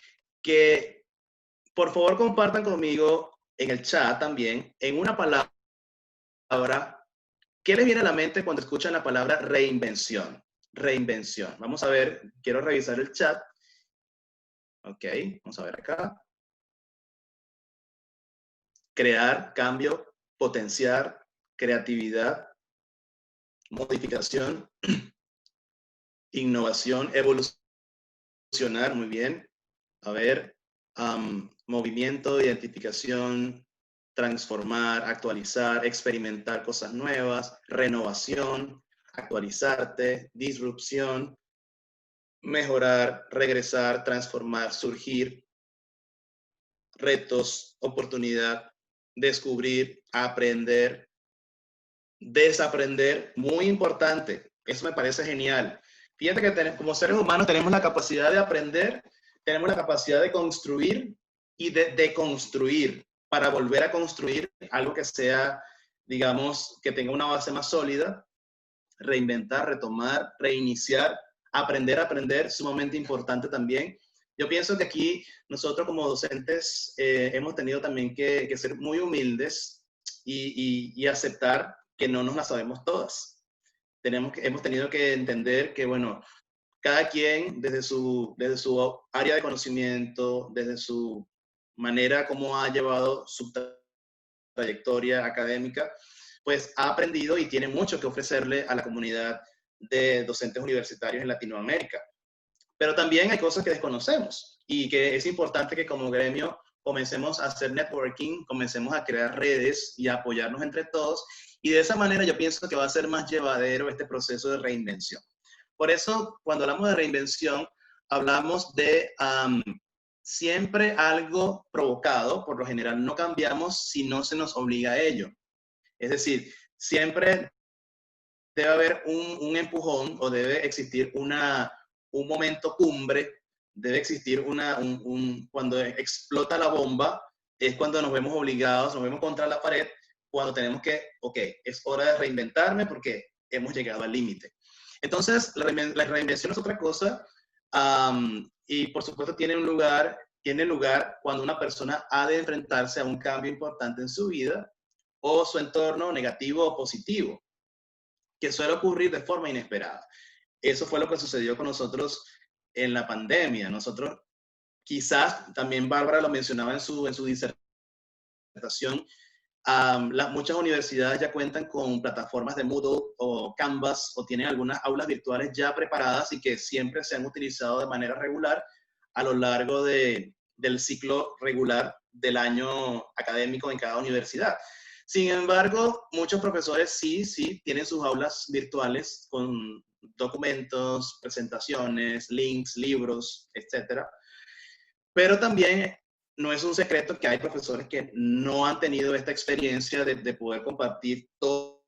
que por favor compartan conmigo en el chat también, en una palabra, ¿qué les viene a la mente cuando escuchan la palabra reinvención? Reinvención. Vamos a ver, quiero revisar el chat. Ok, vamos a ver acá. Crear, cambio, potenciar, creatividad, modificación, innovación, evolucionar, muy bien. A ver, movimiento, identificación, transformar, actualizar, experimentar cosas nuevas, renovación, actualizarte, disrupción, mejorar, regresar, transformar, surgir, retos, oportunidad, descubrir, aprender, desaprender, muy importante. Eso me parece genial. Fíjate que como seres humanos tenemos la capacidad de aprender, tenemos la capacidad de construir y de deconstruir para volver a construir algo que sea, digamos, que tenga una base más sólida, reinventar, retomar, reiniciar, aprender, sumamente importante también. Yo pienso que aquí nosotros como docentes hemos tenido también que ser muy humildes y aceptar que no nos las sabemos todas. Hemos tenido que entender que, bueno, cada quien desde su área de conocimiento, desde su manera como ha llevado su trayectoria académica, pues ha aprendido y tiene mucho que ofrecerle a la comunidad de docentes universitarios en Latinoamérica. Pero también hay cosas que desconocemos y que es importante que como gremio comencemos a hacer networking, comencemos a crear redes y a apoyarnos entre todos. Y de esa manera yo pienso que va a ser más llevadero este proceso de reinvención. Por eso, cuando hablamos de reinvención, hablamos de siempre algo provocado. Por lo general, no cambiamos si no se nos obliga a ello. Es decir, siempre debe haber un empujón o debe existir un momento cumbre, debe existir cuando explota la bomba, es cuando nos vemos obligados, nos vemos contra la pared, cuando tenemos que, ok, es hora de reinventarme porque hemos llegado al límite. Entonces, la reinvención es otra cosa y por supuesto tiene lugar cuando una persona ha de enfrentarse a un cambio importante en su vida o su entorno negativo o positivo, que suele ocurrir de forma inesperada. Eso fue lo que sucedió con nosotros en la pandemia. Nosotros, quizás, también Bárbara lo mencionaba en su disertación, muchas universidades ya cuentan con plataformas de Moodle o Canvas o tienen algunas aulas virtuales ya preparadas y que siempre se han utilizado de manera regular a lo largo del ciclo regular del año académico en cada universidad. Sin embargo, muchos profesores sí tienen sus aulas virtuales con documentos, presentaciones, links, libros, etc. Pero también no es un secreto que hay profesores que no han tenido esta experiencia de poder compartir todo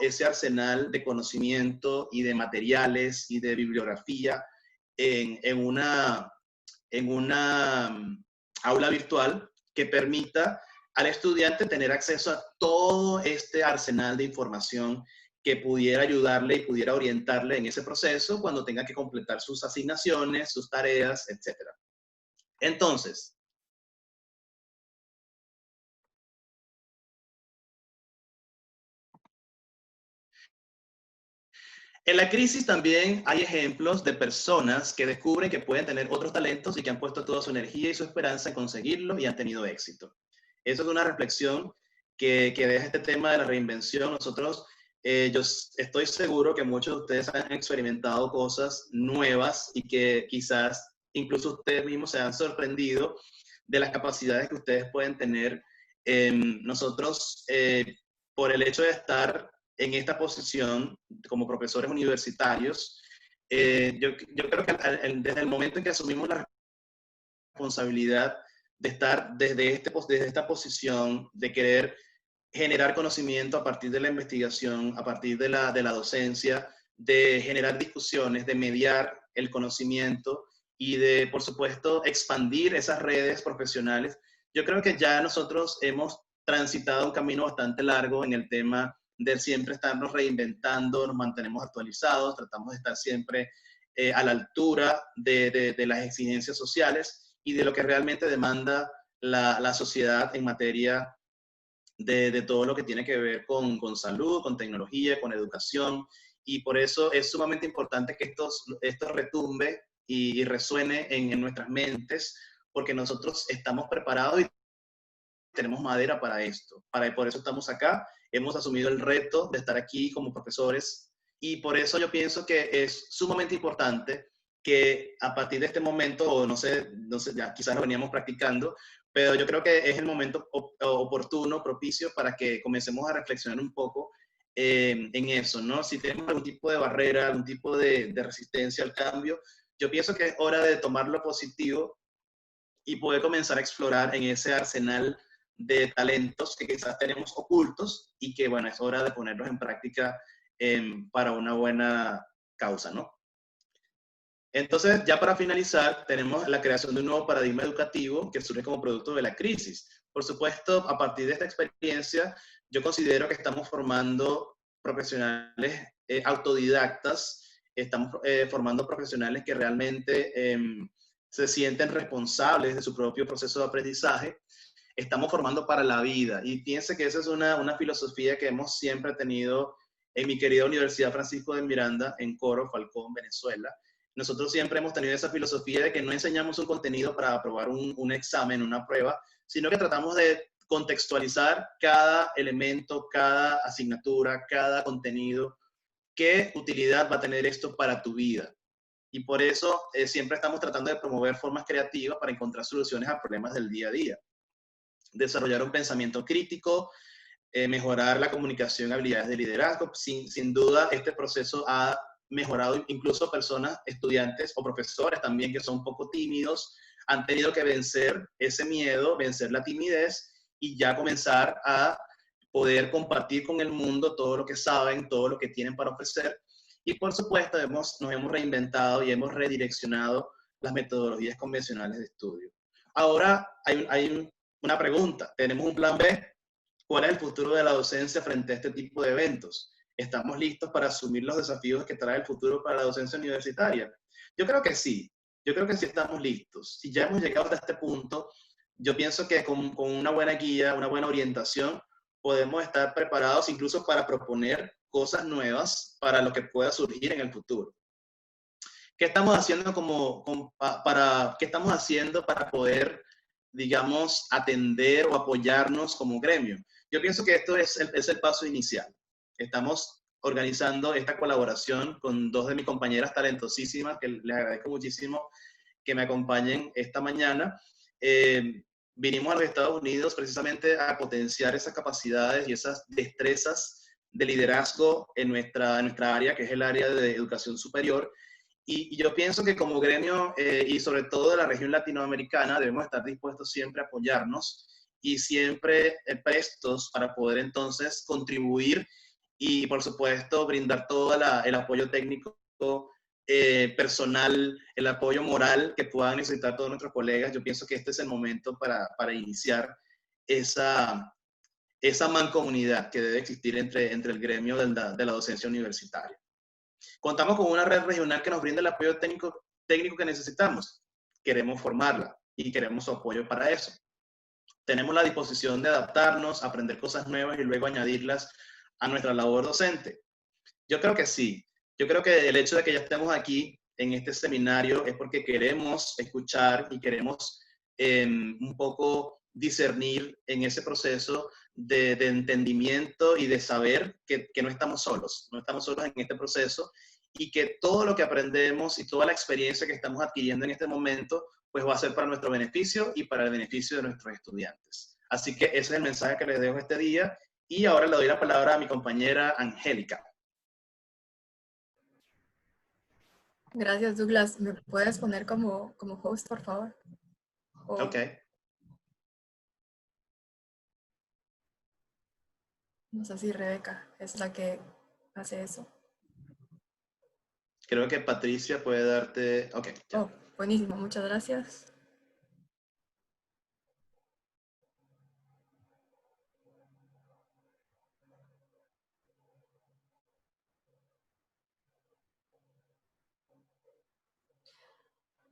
ese arsenal de conocimiento y de materiales y de bibliografía en una aula virtual que permita al estudiante tener acceso a todo este arsenal de información que pudiera ayudarle y pudiera orientarle en ese proceso cuando tenga que completar sus asignaciones, sus tareas, etc. Entonces, en la crisis también hay ejemplos de personas que descubren que pueden tener otros talentos y que han puesto toda su energía y su esperanza en conseguirlo y han tenido éxito. Eso es una reflexión que deja este tema de la reinvención. Nosotros, yo estoy seguro que muchos de ustedes han experimentado cosas nuevas y que quizás incluso ustedes mismos se han sorprendido de las capacidades que ustedes pueden tener. Nosotros, por el hecho de estar en esta posición como profesores universitarios, yo creo que desde el momento en que asumimos la responsabilidad de estar desde esta posición, de querer generar conocimiento a partir de la investigación, a partir de la docencia, de generar discusiones, de mediar el conocimiento y de, por supuesto, expandir esas redes profesionales. Yo creo que ya nosotros hemos transitado un camino bastante largo en el tema de siempre estarnos reinventando, nos mantenemos actualizados, tratamos de estar siempre a la altura de las exigencias sociales y de lo que realmente demanda la sociedad en materia de todo lo que tiene que ver con salud, con tecnología, con educación. Y por eso es sumamente importante que esto retumbe y resuene en nuestras mentes, porque nosotros estamos preparados y tenemos madera para esto. Por eso estamos acá, hemos asumido el reto de estar aquí como profesores, y por eso yo pienso que es sumamente importante que a partir de este momento, o no sé, ya quizás lo veníamos practicando, pero yo creo que es el momento oportuno, propicio, para que comencemos a reflexionar un poco en eso, ¿no? Si tenemos algún tipo de barrera, algún tipo de resistencia al cambio, yo pienso que es hora de tomar lo positivo y poder comenzar a explorar en ese arsenal de talentos que quizás tenemos ocultos y que, bueno, es hora de ponerlos en práctica para una buena causa, ¿no? Entonces, ya para finalizar, tenemos la creación de un nuevo paradigma educativo que surge como producto de la crisis. Por supuesto, a partir de esta experiencia, yo considero que estamos formando profesionales autodidactas, estamos formando profesionales que realmente se sienten responsables de su propio proceso de aprendizaje. Estamos formando para la vida. Y piense que esa es una filosofía que hemos siempre tenido en mi querida Universidad Francisco de Miranda, en Coro, Falcón, Venezuela. Nosotros siempre hemos tenido esa filosofía de que no enseñamos un contenido para aprobar un examen, una prueba, sino que tratamos de contextualizar cada elemento, cada asignatura, cada contenido, qué utilidad va a tener esto para tu vida. Y por eso siempre estamos tratando de promover formas creativas para encontrar soluciones a problemas del día a día. Desarrollar un pensamiento crítico, mejorar la comunicación y habilidades de liderazgo. Sin duda, este proceso ha mejorado incluso personas, estudiantes o profesores también que son un poco tímidos, han tenido que vencer ese miedo, vencer la timidez y ya comenzar a poder compartir con el mundo todo lo que saben, todo lo que tienen para ofrecer. Y por supuesto, nos hemos reinventado y hemos redireccionado las metodologías convencionales de estudio. Ahora hay una pregunta, ¿tenemos un plan B? ¿Cuál es el futuro de la docencia frente a este tipo de eventos? ¿Estamos listos para asumir los desafíos que trae el futuro para la docencia universitaria? Yo creo que sí estamos listos. Si ya hemos llegado hasta este punto, yo pienso que con una buena guía, una buena orientación, podemos estar preparados incluso para proponer cosas nuevas para lo que pueda surgir en el futuro. ¿Qué estamos haciendo para poder, digamos, atender o apoyarnos como gremio? Yo pienso que esto es el paso inicial. Estamos organizando esta colaboración con dos de mis compañeras talentosísimas, que les agradezco muchísimo que me acompañen esta mañana. Vinimos a los Estados Unidos precisamente a potenciar esas capacidades y esas destrezas de liderazgo en nuestra área, que es el área de educación superior. Y yo pienso que como gremio y sobre todo de la región latinoamericana debemos estar dispuestos siempre a apoyarnos y siempre prestos para poder entonces contribuir y por supuesto brindar todo el apoyo técnico, personal, el apoyo moral que puedan necesitar todos nuestros colegas. Yo pienso que este es el momento para iniciar esa mancomunidad que debe existir entre el gremio de la docencia universitaria. Contamos con una red regional que nos brinda el apoyo técnico que necesitamos. Queremos formarla y queremos su apoyo para eso. Tenemos la disposición de adaptarnos, aprender cosas nuevas y luego añadirlas a nuestra labor docente. Yo creo que sí. Yo creo que el hecho de que ya estemos aquí en este seminario es porque queremos escuchar y queremos un poco discernir en ese proceso de entendimiento y de saber que no estamos solos en este proceso y que todo lo que aprendemos y toda la experiencia que estamos adquiriendo en este momento pues va a ser para nuestro beneficio y para el beneficio de nuestros estudiantes. Así que ese es el mensaje que les dejo este día Y ahora le doy la palabra a mi compañera Angélica. Gracias, Douglas. ¿Me puedes poner como host, por favor? Ok. No sé si Rebeca es la que hace eso. Creo que Patricia puede darte... Ok, ya. Oh, buenísimo. Muchas gracias.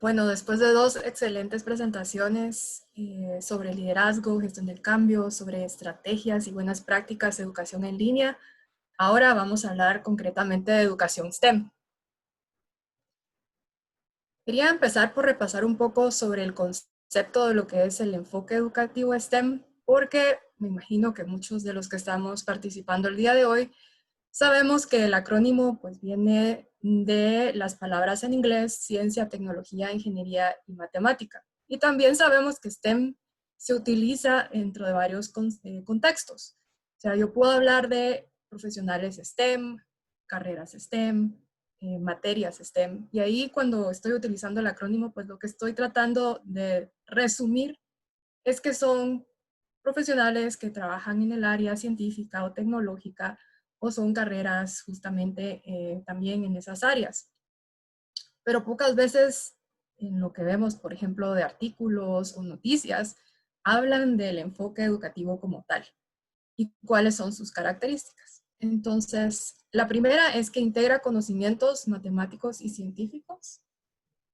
Bueno, después de dos excelentes presentaciones sobre liderazgo, gestión del cambio, sobre estrategias y buenas prácticas de educación en línea, ahora vamos a hablar concretamente de educación STEM. Quería empezar por repasar un poco sobre el concepto de lo que es el enfoque educativo STEM, porque me imagino que muchos de los que estamos participando el día de hoy sabemos que el acrónimo pues viene de las palabras en inglés, ciencia, tecnología, ingeniería y matemática. Y también sabemos que STEM se utiliza dentro de varios contextos. O sea, yo puedo hablar de profesionales STEM, carreras STEM, materias STEM. Y ahí cuando estoy utilizando el acrónimo, pues lo que estoy tratando de resumir es que son profesionales que trabajan en el área científica o tecnológica o son carreras justamente también en esas áreas. Pero pocas veces en lo que vemos, por ejemplo, de artículos o noticias, hablan del enfoque educativo como tal y cuáles son sus características. Entonces, la primera es que integra conocimientos matemáticos y científicos,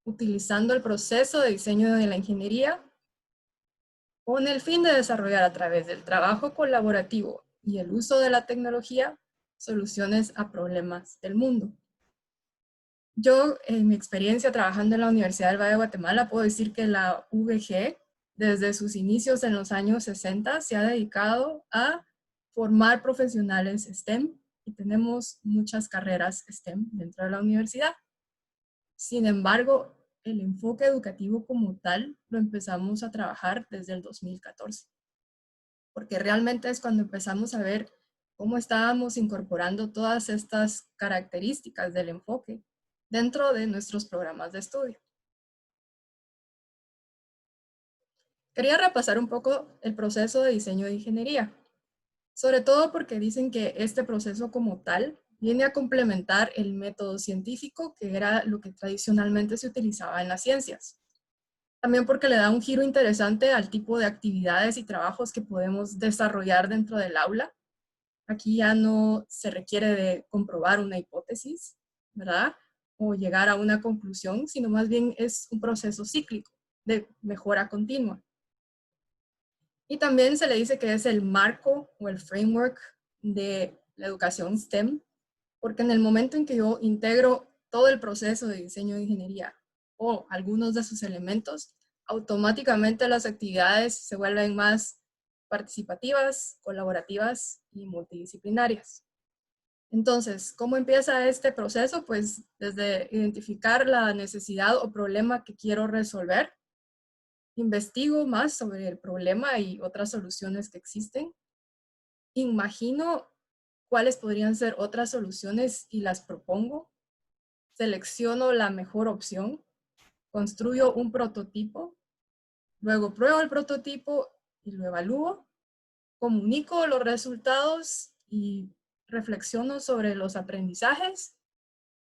utilizando el proceso de diseño de la ingeniería con el fin de desarrollar a través del trabajo colaborativo y el uso de la tecnología soluciones a problemas del mundo. Yo, en mi experiencia trabajando en la Universidad del Valle de Guatemala, puedo decir que la UVG, desde sus inicios en los años 60, se ha dedicado a formar profesionales STEM y tenemos muchas carreras STEM dentro de la universidad. Sin embargo, el enfoque educativo como tal lo empezamos a trabajar desde el 2014, porque realmente es cuando empezamos a ver cómo estábamos incorporando todas estas características del enfoque dentro de nuestros programas de estudio. Quería repasar un poco el proceso de diseño de ingeniería, sobre todo porque dicen que este proceso como tal viene a complementar el método científico, que era lo que tradicionalmente se utilizaba en las ciencias. También porque le da un giro interesante al tipo de actividades y trabajos que podemos desarrollar dentro del aula. Aquí ya no se requiere de comprobar una hipótesis, ¿verdad? O llegar a una conclusión, sino más bien es un proceso cíclico de mejora continua. Y también se le dice que es el marco o el framework de la educación STEM, porque en el momento en que yo integro todo el proceso de diseño de ingeniería o algunos de sus elementos, automáticamente las actividades se vuelven más participativas, colaborativas y multidisciplinarias. Entonces, ¿cómo empieza este proceso? Pues desde identificar la necesidad o problema que quiero resolver, investigo más sobre el problema y otras soluciones que existen, imagino cuáles podrían ser otras soluciones y las propongo, selecciono la mejor opción, construyo un prototipo, luego pruebo el prototipo y lo evalúo, comunico los resultados y reflexiono sobre los aprendizajes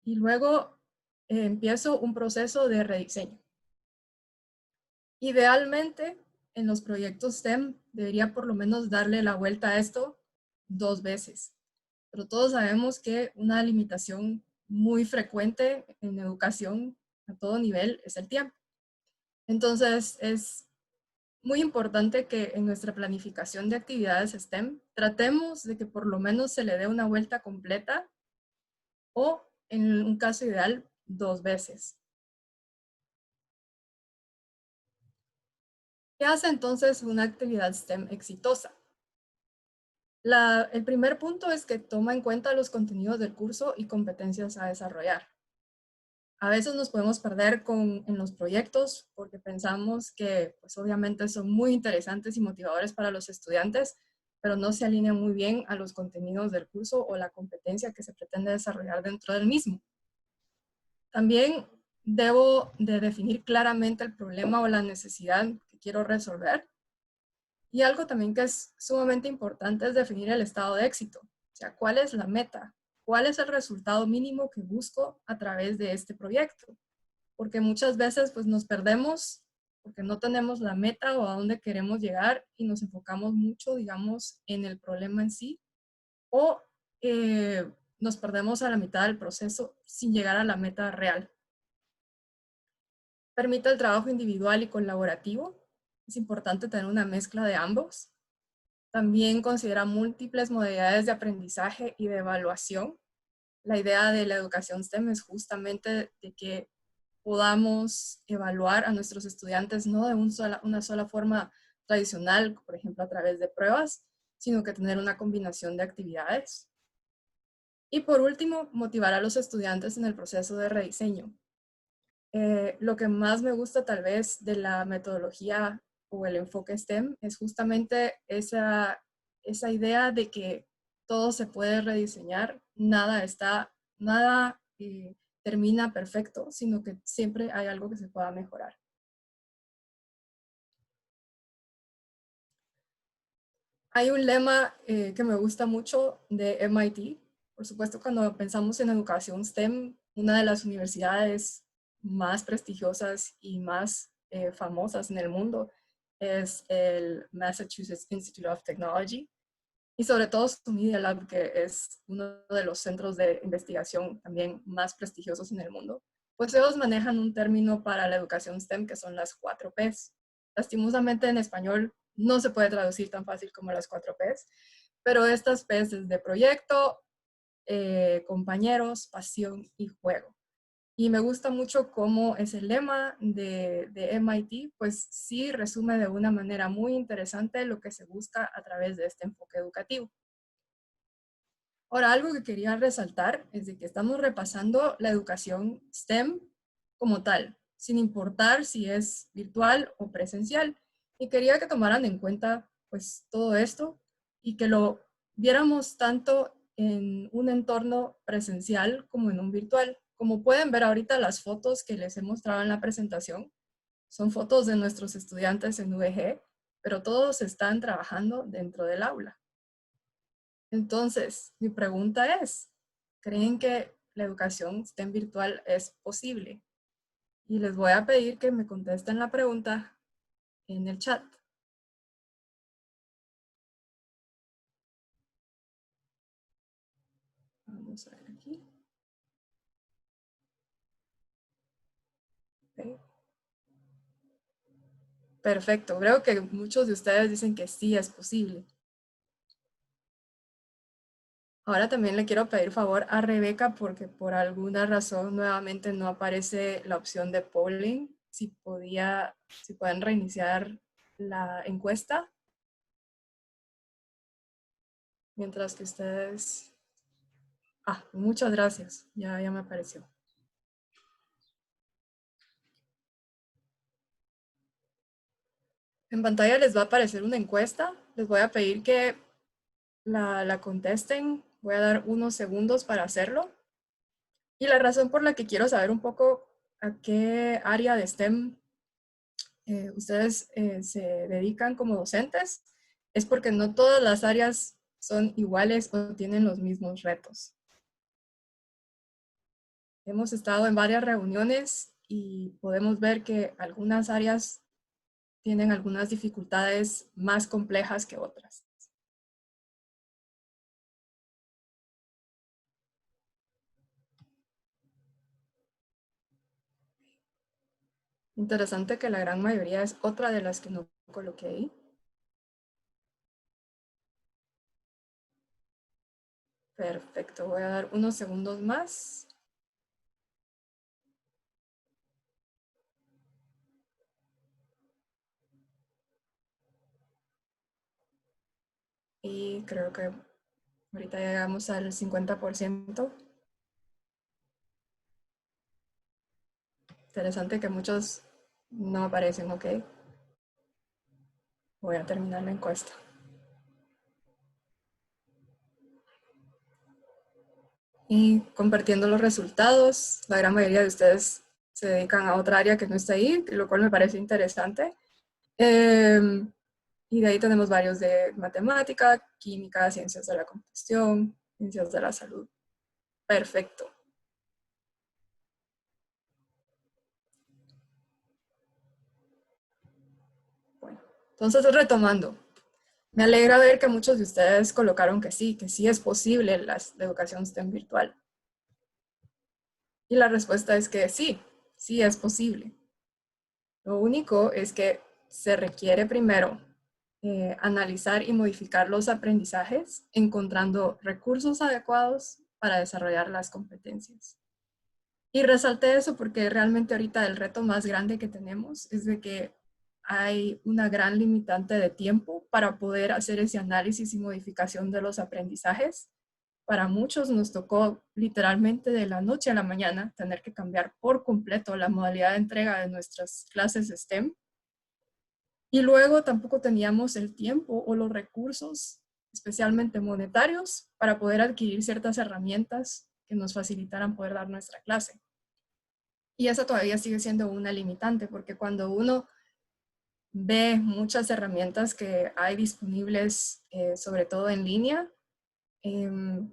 y luego empiezo un proceso de rediseño. Idealmente, en los proyectos STEM debería por lo menos darle la vuelta a esto 2 veces. Pero todos sabemos que una limitación muy frecuente en educación a todo nivel es el tiempo. Entonces, es muy importante que en nuestra planificación de actividades STEM tratemos de que por lo menos se le dé una vuelta completa o, en un caso ideal, 2 veces. ¿Qué hace entonces una actividad STEM exitosa? El primer punto es que toma en cuenta los contenidos del curso y competencias a desarrollar. A veces nos podemos perder en los proyectos porque pensamos que pues obviamente son muy interesantes y motivadores para los estudiantes, pero no se alinea muy bien a los contenidos del curso o la competencia que se pretende desarrollar dentro del mismo. También debo de definir claramente el problema o la necesidad que quiero resolver. Y algo también que es sumamente importante es definir el estado de éxito. O sea, ¿cuál es la meta? ¿Cuál es el resultado mínimo que busco a través de este proyecto? Porque muchas veces pues nos perdemos porque no tenemos la meta o a dónde queremos llegar y nos enfocamos mucho, digamos, en el problema en sí o nos perdemos a la mitad del proceso sin llegar a la meta real. Permite el trabajo individual y colaborativo. Es importante tener una mezcla de ambos. También considera múltiples modalidades de aprendizaje y de evaluación. La idea de la educación STEM es justamente de que podamos evaluar a nuestros estudiantes no de una sola forma tradicional, por ejemplo, a través de pruebas, sino que tener una combinación de actividades. Y por último, motivar a los estudiantes en el proceso de rediseño. Lo que más me gusta tal vez de la metodología o el enfoque STEM es justamente esa idea de que todo se puede rediseñar, nada termina perfecto, sino que siempre hay algo que se pueda mejorar. Hay un lema que me gusta mucho de MIT. Por supuesto, cuando pensamos en educación STEM, una de las universidades más prestigiosas y más famosas en el mundo es el Massachusetts Institute of Technology. Y sobre todo su Media Lab, que es uno de los centros de investigación también más prestigiosos en el mundo. Pues ellos manejan un término para la educación STEM que son las 4 Ps. Lastimosamente en español no se puede traducir tan fácil como las 4 Ps, pero estas Ps es de proyecto, compañeros, pasión y juego. Y me gusta mucho cómo ese lema de MIT, pues sí resume de una manera muy interesante lo que se busca a través de este enfoque educativo. Ahora, algo que quería resaltar es de que estamos repasando la educación STEM como tal, sin importar si es virtual o presencial. Y quería que tomaran en cuenta pues todo esto y que lo viéramos tanto en un entorno presencial como en un virtual. Como pueden ver ahorita las fotos que les he mostrado en la presentación, son fotos de nuestros estudiantes en UEG, pero todos están trabajando dentro del aula. Entonces, mi pregunta es, ¿creen que la educación STEM virtual es posible? Y les voy a pedir que me contesten la pregunta en el chat. Vamos a ver aquí. Okay. Perfecto, creo que muchos de ustedes dicen que sí es posible. Ahora también le quiero pedir favor a Rebeca porque por alguna razón nuevamente no aparece la opción de polling. Si pueden reiniciar la encuesta. Mientras que ustedes... muchas gracias. Ya me apareció. En pantalla les va a aparecer una encuesta. Les voy a pedir que la contesten. Voy a dar unos segundos para hacerlo. Y la razón por la que quiero saber un poco a qué área de STEM ustedes se dedican como docentes es porque no todas las áreas son iguales o tienen los mismos retos. Hemos estado en varias reuniones y podemos ver que algunas áreas tienen algunas dificultades más complejas que otras. Interesante que la gran mayoría es otra de las que no coloqué ahí. Perfecto, voy a dar unos segundos más. Y creo que ahorita llegamos al 50%. Interesante que muchos no aparecen, ok. Voy a terminar la encuesta. y compartiendo los resultados. La gran mayoría de ustedes se dedican a otra área que no está ahí, lo cual me parece interesante. Y de ahí tenemos varios de matemática, química, ciencias de la computación, ciencias de la salud. Perfecto. Bueno, entonces retomando. Me alegra ver que muchos de ustedes colocaron que sí es posible la educación STEM virtual. Y la respuesta es que sí es posible. Lo único es que se requiere primero analizar y modificar los aprendizajes, encontrando recursos adecuados para desarrollar las competencias. Y resalté eso porque realmente ahorita el reto más grande que tenemos es de que hay una gran limitante de tiempo para poder hacer ese análisis y modificación de los aprendizajes. Para muchos nos tocó literalmente de la noche a la mañana tener que cambiar por completo la modalidad de entrega de nuestras clases STEM. Y luego tampoco teníamos el tiempo o los recursos, especialmente monetarios, para poder adquirir ciertas herramientas que nos facilitaran poder dar nuestra clase. Y eso todavía sigue siendo una limitante, porque cuando uno ve muchas herramientas que hay disponibles, sobre todo en línea,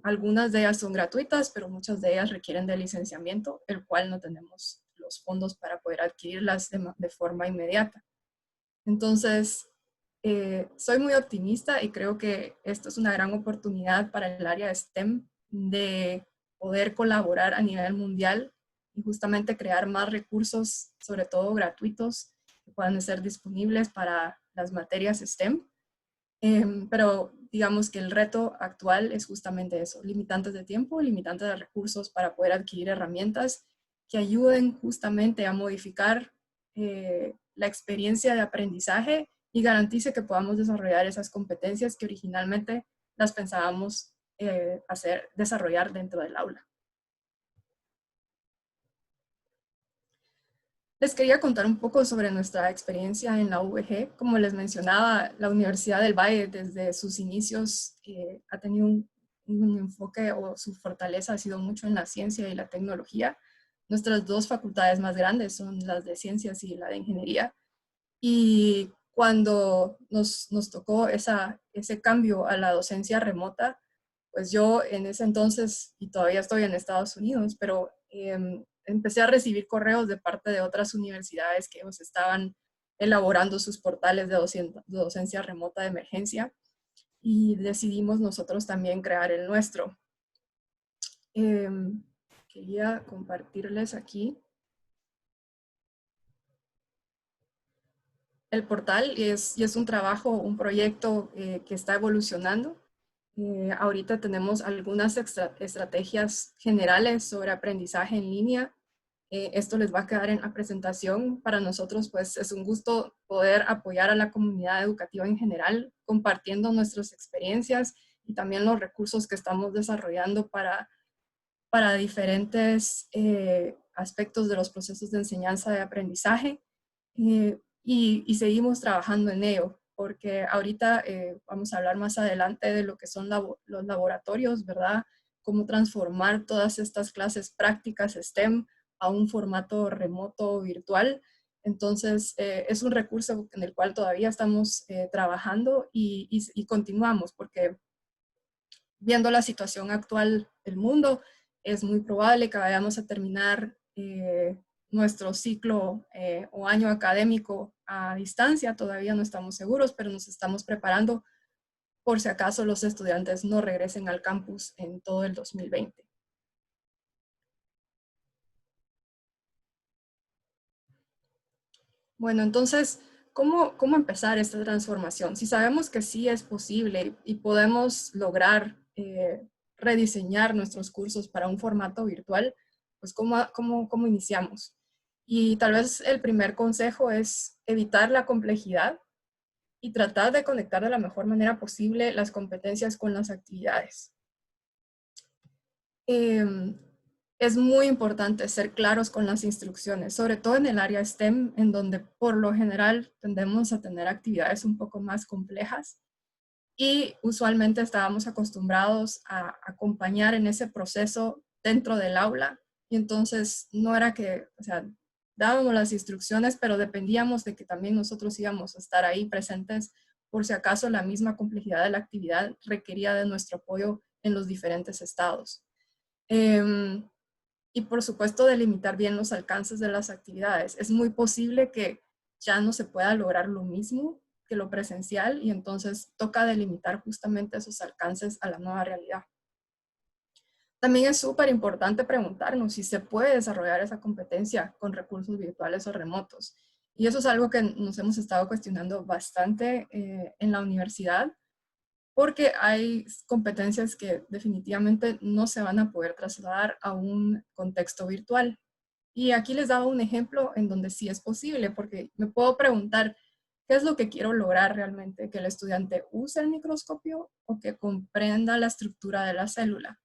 algunas de ellas son gratuitas, pero muchas de ellas requieren de licenciamiento, el cual no tenemos los fondos para poder adquirirlas de forma inmediata. Entonces, soy muy optimista y creo que esto es una gran oportunidad para el área de STEM de poder colaborar a nivel mundial y justamente crear más recursos, sobre todo gratuitos, que puedan ser disponibles para las materias STEM. Pero digamos que el reto actual es justamente eso, limitantes de tiempo, limitantes de recursos para poder adquirir herramientas que ayuden justamente a modificar la experiencia de aprendizaje y garantice que podamos desarrollar esas competencias que originalmente las pensábamos desarrollar dentro del aula. Les quería contar un poco sobre nuestra experiencia en la UVG. Como les mencionaba, la Universidad del Valle desde sus inicios ha tenido un enfoque, o su fortaleza ha sido mucho en la ciencia y la tecnología. Nuestras dos facultades más grandes son las de ciencias y la de ingeniería. Y cuando nos tocó ese cambio a la docencia remota, pues yo en ese entonces, y todavía estoy en Estados Unidos, pero empecé a recibir correos de parte de otras universidades que ellos estaban elaborando sus portales de docencia remota de emergencia y decidimos nosotros también crear el nuestro. Quería compartirles aquí el portal y es un trabajo, un proyecto que está evolucionando. Ahorita tenemos algunas estrategias generales sobre aprendizaje en línea. Esto les va a quedar en la presentación. Para nosotros, pues, es un gusto poder apoyar a la comunidad educativa en general, compartiendo nuestras experiencias y también los recursos que estamos desarrollando para diferentes aspectos de los procesos de enseñanza y aprendizaje. Y seguimos trabajando en ello, porque ahorita vamos a hablar más adelante de lo que son los laboratorios, ¿verdad? Cómo transformar todas estas clases prácticas STEM a un formato remoto virtual. Entonces, es un recurso en el cual todavía estamos trabajando y continuamos, porque viendo la situación actual del mundo, es muy probable que vayamos a terminar nuestro ciclo o año académico a distancia. Todavía no estamos seguros, pero nos estamos preparando por si acaso los estudiantes no regresen al campus en todo el 2020. Bueno, entonces, ¿cómo empezar esta transformación? Si sabemos que sí es posible y podemos lograr rediseñar nuestros cursos para un formato virtual, pues ¿cómo iniciamos? Y tal vez el primer consejo es evitar la complejidad y tratar de conectar de la mejor manera posible las competencias con las actividades. Es muy importante ser claros con las instrucciones, sobre todo en el área STEM, en donde por lo general tendemos a tener actividades un poco más complejas y usualmente estábamos acostumbrados a acompañar en ese proceso dentro del aula, y entonces no era que, o sea, dábamos las instrucciones, pero dependíamos de que también nosotros íbamos a estar ahí presentes por si acaso la misma complejidad de la actividad requería de nuestro apoyo en los diferentes estados. Y por supuesto delimitar bien los alcances de las actividades. Es muy posible que ya no se pueda lograr lo mismo que lo presencial y entonces toca delimitar justamente esos alcances a la nueva realidad. También es súper importante preguntarnos si se puede desarrollar esa competencia con recursos virtuales o remotos. Y eso es algo que nos hemos estado cuestionando bastante en la universidad, porque hay competencias que definitivamente no se van a poder trasladar a un contexto virtual. Y aquí les daba un ejemplo en donde sí es posible, porque me puedo preguntar, ¿qué es lo que quiero lograr realmente? ¿Que el estudiante use el microscopio o que comprenda la estructura de la célula?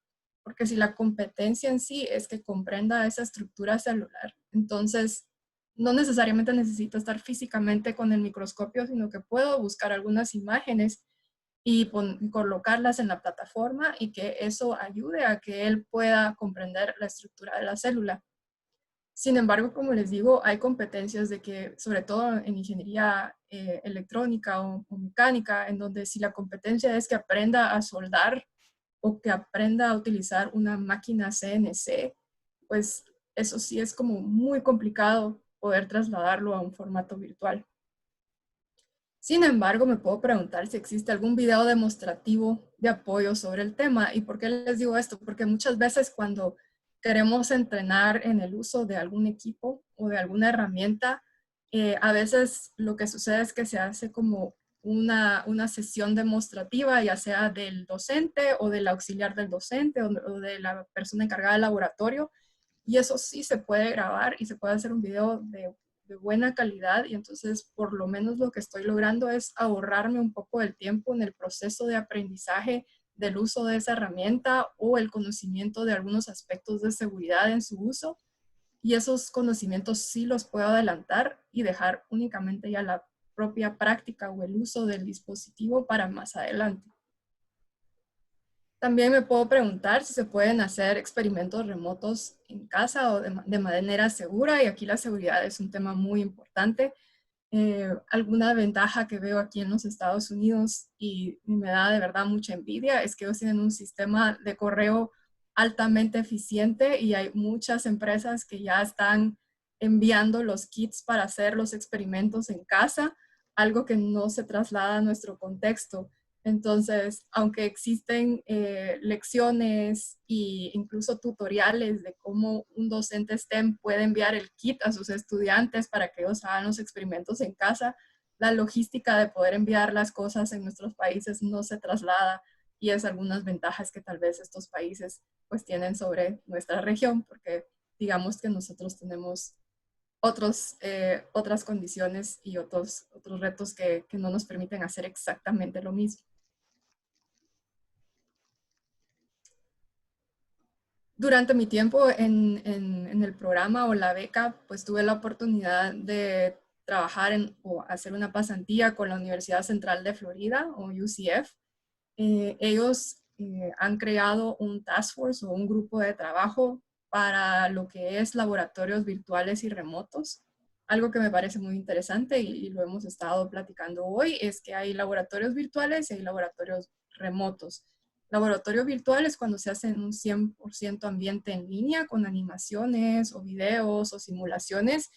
Porque si la competencia en sí es que comprenda esa estructura celular, entonces no necesariamente necesito estar físicamente con el microscopio, sino que puedo buscar algunas imágenes y colocarlas en la plataforma y que eso ayude a que él pueda comprender la estructura de la célula. Sin embargo, como les digo, hay competencias de que, sobre todo en ingeniería electrónica o mecánica, en donde si la competencia es que aprenda a soldar o que aprenda a utilizar una máquina CNC, pues eso sí es como muy complicado poder trasladarlo a un formato virtual. Sin embargo, me puedo preguntar si existe algún video demostrativo de apoyo sobre el tema. ¿Y por qué les digo esto? Porque muchas veces cuando queremos entrenar en el uso de algún equipo o de alguna herramienta, a veces lo que sucede es que se hace como una sesión demostrativa, ya sea del docente o del auxiliar del docente o de la persona encargada del laboratorio. Y eso sí se puede grabar y se puede hacer un video de buena calidad, y entonces por lo menos lo que estoy logrando es ahorrarme un poco del tiempo en el proceso de aprendizaje del uso de esa herramienta o el conocimiento de algunos aspectos de seguridad en su uso, y esos conocimientos sí los puedo adelantar y dejar únicamente ya la propia práctica o el uso del dispositivo para más adelante. También me puedo preguntar si se pueden hacer experimentos remotos en casa o de manera segura, y aquí la seguridad es un tema muy importante. Alguna ventaja que veo aquí en los Estados Unidos y me da de verdad mucha envidia es que ellos tienen un sistema de correo altamente eficiente y hay muchas empresas que ya están enviando los kits para hacer los experimentos en casa, algo que no se traslada a nuestro contexto. Entonces, aunque existen lecciones e incluso tutoriales de cómo un docente STEM puede enviar el kit a sus estudiantes para que ellos hagan los experimentos en casa, la logística de poder enviar las cosas en nuestros países no se traslada, y es algunas ventajas que tal vez estos países pues tienen sobre nuestra región, porque digamos que nosotros tenemos otras condiciones y otros retos que no nos permiten hacer exactamente lo mismo. Durante mi tiempo en el programa o la beca, pues tuve la oportunidad de trabajar o hacer una pasantía con la Universidad Central de Florida, o UCF. Ellos han creado un task force o un grupo de trabajo para lo que es laboratorios virtuales y remotos. Algo que me parece muy interesante y lo hemos estado platicando hoy es que hay laboratorios virtuales y hay laboratorios remotos. Laboratorio virtual es cuando se hace en un 100% ambiente en línea con animaciones o videos o simulaciones.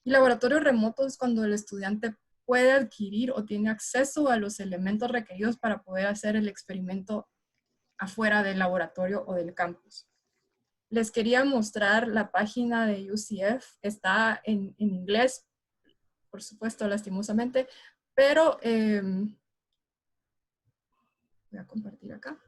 Y laboratorio remoto es cuando el estudiante puede adquirir o tiene acceso a los elementos requeridos para poder hacer el experimento afuera del laboratorio o del campus. Les quería mostrar la página de UCF. Está en inglés, por supuesto, lastimosamente, pero voy a compartir acá.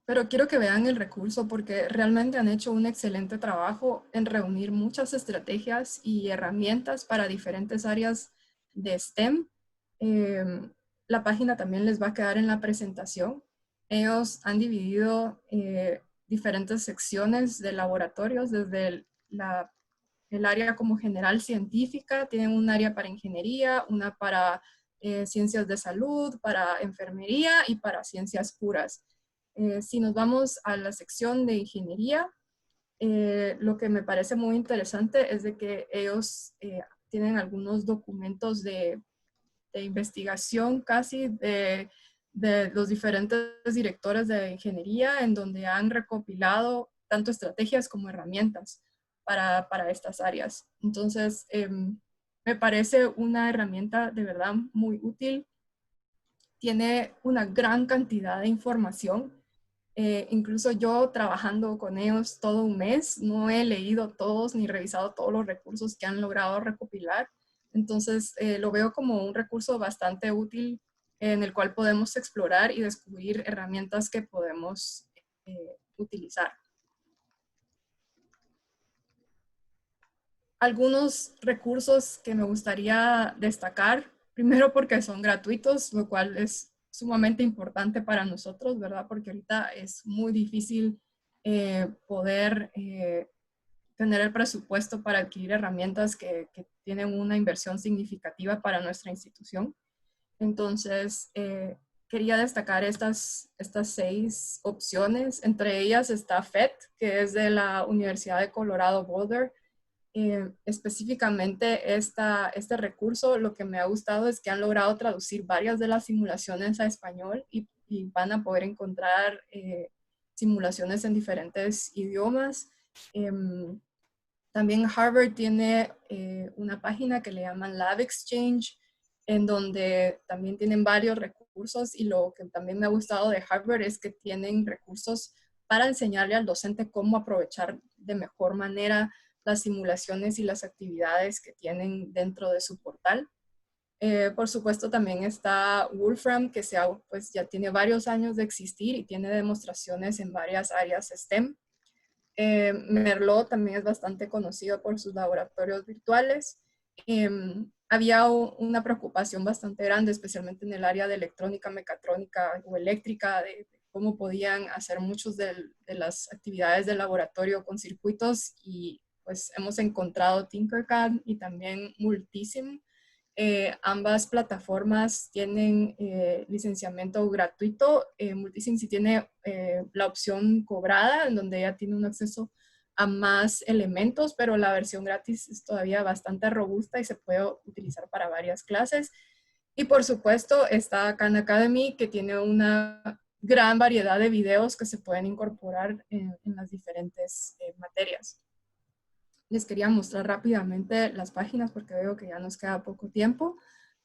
Pero quiero que vean el recurso porque realmente han hecho un excelente trabajo en reunir muchas estrategias y herramientas para diferentes áreas de STEM. La página también les va a quedar en la presentación. Ellos han dividido diferentes secciones de laboratorios desde el área como general científica, tienen un área para ingeniería, una para ciencias de salud, para enfermería y para ciencias puras. Si nos vamos a la sección de ingeniería, lo que me parece muy interesante es de que ellos tienen algunos documentos de investigación casi de los diferentes directores de ingeniería, en donde han recopilado tanto estrategias como herramientas para estas áreas. Entonces, me parece una herramienta de verdad muy útil. Tiene una gran cantidad de información. Incluso yo trabajando con ellos todo un mes, no he leído todos ni revisado todos los recursos que han logrado recopilar. Entonces, lo veo como un recurso bastante útil en el cual podemos explorar y descubrir herramientas que podemos utilizar. Algunos recursos que me gustaría destacar, primero porque son gratuitos, lo cual es sumamente importante para nosotros, ¿verdad? Porque ahorita es muy difícil poder tener el presupuesto para adquirir herramientas que tienen una inversión significativa para nuestra institución. Entonces, quería destacar estas 6 opciones. Entre ellas está PhET, que es de la Universidad de Colorado Boulder. Específicamente este recurso, lo que me ha gustado es que han logrado traducir varias de las simulaciones a español y van a poder encontrar simulaciones en diferentes idiomas. También Harvard tiene una página que le llaman Lab Exchange, en donde también tienen varios recursos, y lo que también me ha gustado de Harvard es que tienen recursos para enseñarle al docente cómo aprovechar de mejor manera las simulaciones y las actividades que tienen dentro de su portal. Por supuesto, también está Wolfram, que pues ya tiene varios años de existir y tiene demostraciones en varias áreas STEM. Merlot también es bastante conocido por sus laboratorios virtuales. Había una preocupación bastante grande, especialmente en el área de electrónica, mecatrónica o eléctrica, de cómo podían hacer muchas de las actividades de laboratorio con circuitos, y pues hemos encontrado Tinkercad y también Multisim. Ambas plataformas tienen licenciamiento gratuito. Multisim sí tiene la opción cobrada, en donde ya tiene un acceso a más elementos, pero la versión gratis es todavía bastante robusta y se puede utilizar para varias clases. Y por supuesto está Khan Academy, que tiene una gran variedad de videos que se pueden incorporar en las diferentes materias. Les quería mostrar rápidamente las páginas porque veo que ya nos queda poco tiempo,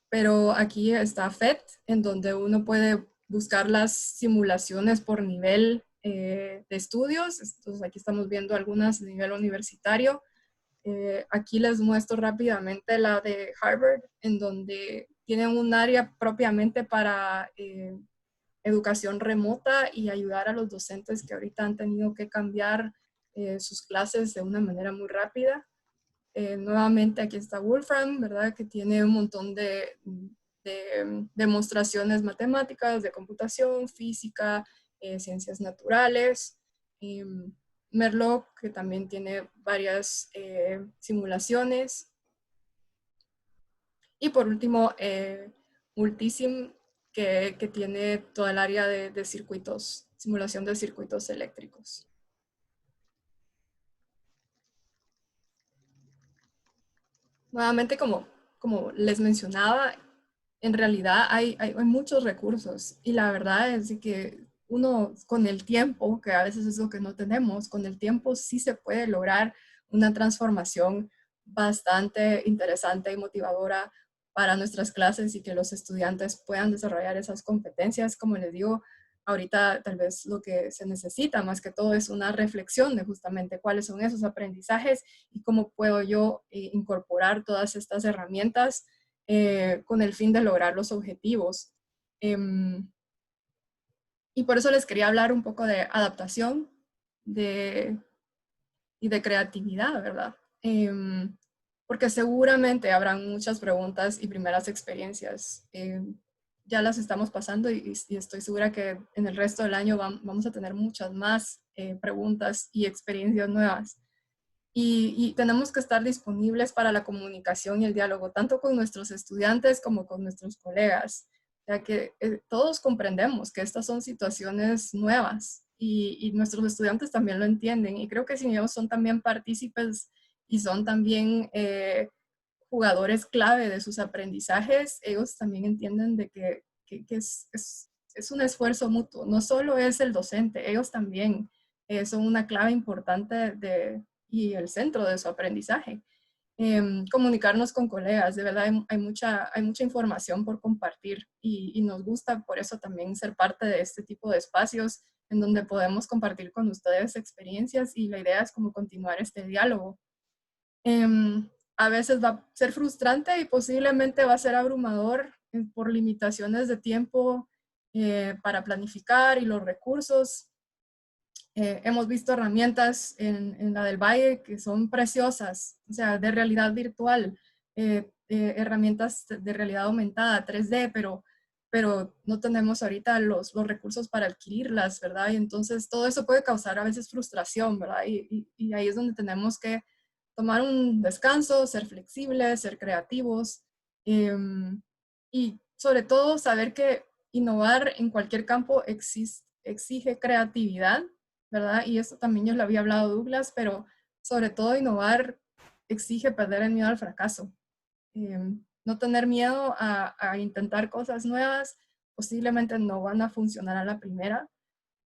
pero aquí está PhET, en donde uno puede buscar las simulaciones por nivel de estudios. Entonces aquí estamos viendo algunas de nivel universitario. Aquí les muestro rápidamente la de Harvard, en donde tienen un área propiamente para educación remota y ayudar a los docentes que ahorita han tenido que cambiar sus clases de una manera muy rápida. Nuevamente aquí está Wolfram, ¿verdad? Que tiene un montón de demostraciones matemáticas, de computación, física, ciencias naturales. Merlot, que también tiene varias simulaciones. Y por último, Multisim, que tiene toda el área de circuitos, simulación de circuitos eléctricos. Nuevamente, como les mencionaba, en realidad hay muchos recursos, y la verdad es que uno con el tiempo, que a veces es lo que no tenemos, con el tiempo sí se puede lograr una transformación bastante interesante y motivadora para nuestras clases, y que los estudiantes puedan desarrollar esas competencias. Como les digo, ahorita tal vez lo que se necesita más que todo es una reflexión de justamente cuáles son esos aprendizajes y cómo puedo yo incorporar todas estas herramientas con el fin de lograr los objetivos. Y por eso les quería hablar un poco de adaptación y de creatividad, ¿verdad? Porque seguramente habrán muchas preguntas y primeras experiencias. Ya las estamos pasando y estoy segura que en el resto del año vamos a tener muchas más preguntas y experiencias nuevas. y tenemos que estar disponibles para la comunicación y el diálogo, tanto con nuestros estudiantes como con nuestros colegas, ya que todos comprendemos que estas son situaciones nuevas y nuestros estudiantes también lo entienden, y creo que si ellos son también partícipes y son también jugadores clave de sus aprendizajes, ellos también entienden de que es un esfuerzo mutuo, no solo es el docente, ellos también son una clave importante y el centro de su aprendizaje. Comunicarnos con colegas, de verdad hay mucha información por compartir y nos gusta por eso también ser parte de este tipo de espacios en donde podemos compartir con ustedes experiencias, y la idea es como continuar este diálogo. A veces va a ser frustrante y posiblemente va a ser abrumador por limitaciones de tiempo para planificar y los recursos. Hemos visto herramientas en la del Valle que son preciosas, o sea, de realidad virtual, herramientas de realidad aumentada, 3D, pero no tenemos ahorita los recursos para adquirirlas, ¿verdad? Y entonces todo eso puede causar a veces frustración, ¿verdad? Y ahí es donde tenemos que tomar un descanso, ser flexibles, ser creativos, y sobre todo saber que innovar en cualquier campo exige creatividad, ¿verdad? Y esto también yo lo había hablado Douglas, pero sobre todo innovar exige perder el miedo al fracaso. No tener miedo a intentar cosas nuevas, posiblemente no van a funcionar a la primera,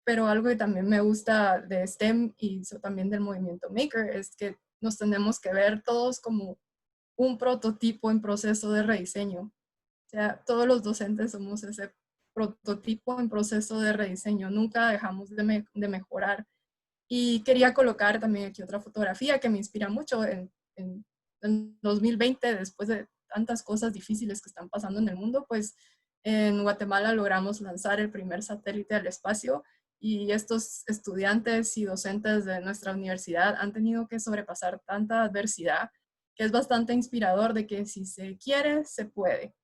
pero algo que también me gusta de STEM y también del movimiento Maker es que nos tenemos que ver todos como un prototipo en proceso de rediseño. O sea, todos los docentes somos ese prototipo en proceso de rediseño, nunca dejamos de mejorar. Y quería colocar también aquí otra fotografía que me inspira mucho en 2020, después de tantas cosas difíciles que están pasando en el mundo, pues en Guatemala logramos lanzar el primer satélite al espacio, y estos estudiantes y docentes de nuestra universidad han tenido que sobrepasar tanta adversidad que es bastante inspirador de que si se quiere, se puede.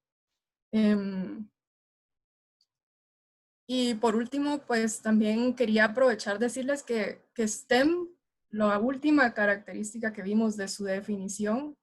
Y por último, pues también quería aprovechar decirles que STEM, la última característica que vimos de su definición,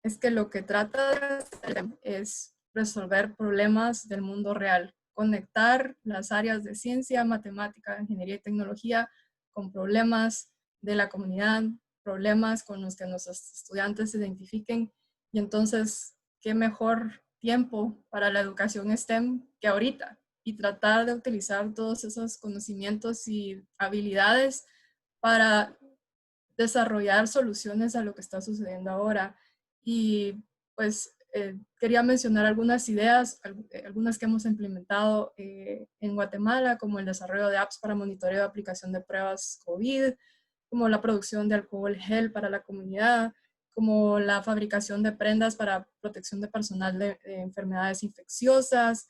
es que lo que trata de hacer es resolver problemas del mundo real, conectar las áreas de ciencia, matemática, ingeniería y tecnología con problemas de la comunidad, problemas con los que nuestros estudiantes se identifiquen. Y entonces, ¿qué mejor tiempo para la educación STEM que ahorita? Y tratar de utilizar todos esos conocimientos y habilidades para desarrollar soluciones a lo que está sucediendo ahora. Y pues quería mencionar algunas ideas, algunas que hemos implementado en Guatemala, como el desarrollo de apps para monitoreo de aplicación de pruebas COVID, como la producción de alcohol gel para la comunidad, como la fabricación de prendas para protección de personal de enfermedades infecciosas,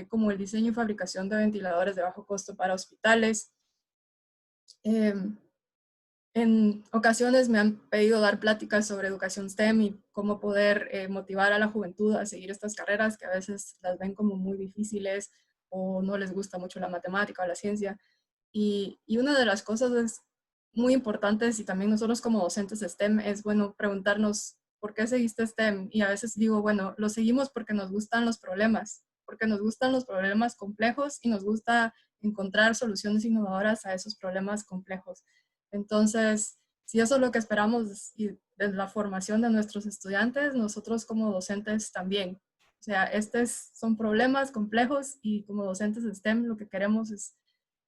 como el diseño y fabricación de ventiladores de bajo costo para hospitales. En ocasiones me han pedido dar pláticas sobre educación STEM y cómo poder motivar a la juventud a seguir estas carreras que a veces las ven como muy difíciles o no les gusta mucho la matemática o la ciencia. Y una de las cosas muy importantes, y también nosotros como docentes de STEM, es bueno preguntarnos ¿por qué seguiste STEM? Y a veces digo, bueno, lo seguimos porque nos gustan los problemas, porque nos gustan los problemas complejos y nos gusta encontrar soluciones innovadoras a esos problemas complejos. Entonces, si eso es lo que esperamos de la formación de nuestros estudiantes, nosotros como docentes también. O sea, son problemas complejos y como docentes de STEM lo que queremos es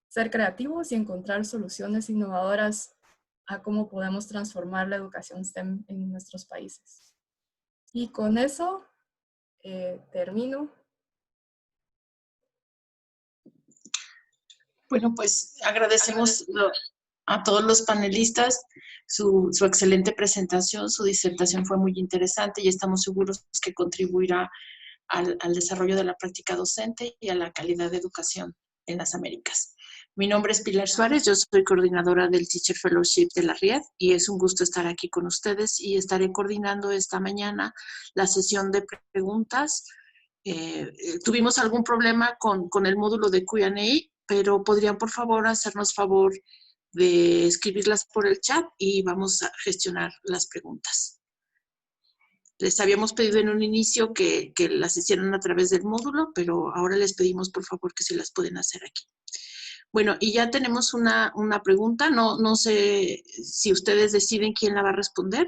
ser creativos y encontrar soluciones innovadoras a cómo podemos transformar la educación STEM en nuestros países. Y con eso termino. Bueno, pues agradecemos a todos los panelistas su excelente presentación. Su disertación fue muy interesante y estamos seguros que contribuirá al desarrollo de la práctica docente y a la calidad de educación en las Américas. Mi nombre es Pilar Suárez, yo soy coordinadora del Teacher Fellowship de la RIED y es un gusto estar aquí con ustedes y estaré coordinando esta mañana la sesión de preguntas. Tuvimos algún problema con el módulo de Q&A, pero podrían por favor hacernos favor de escribirlas por el chat y vamos a gestionar las preguntas. Les habíamos pedido en un inicio que las hicieran a través del módulo, pero ahora les pedimos por favor que se las pueden hacer aquí. Bueno, y ya tenemos una pregunta. No sé si ustedes deciden quién la va a responder,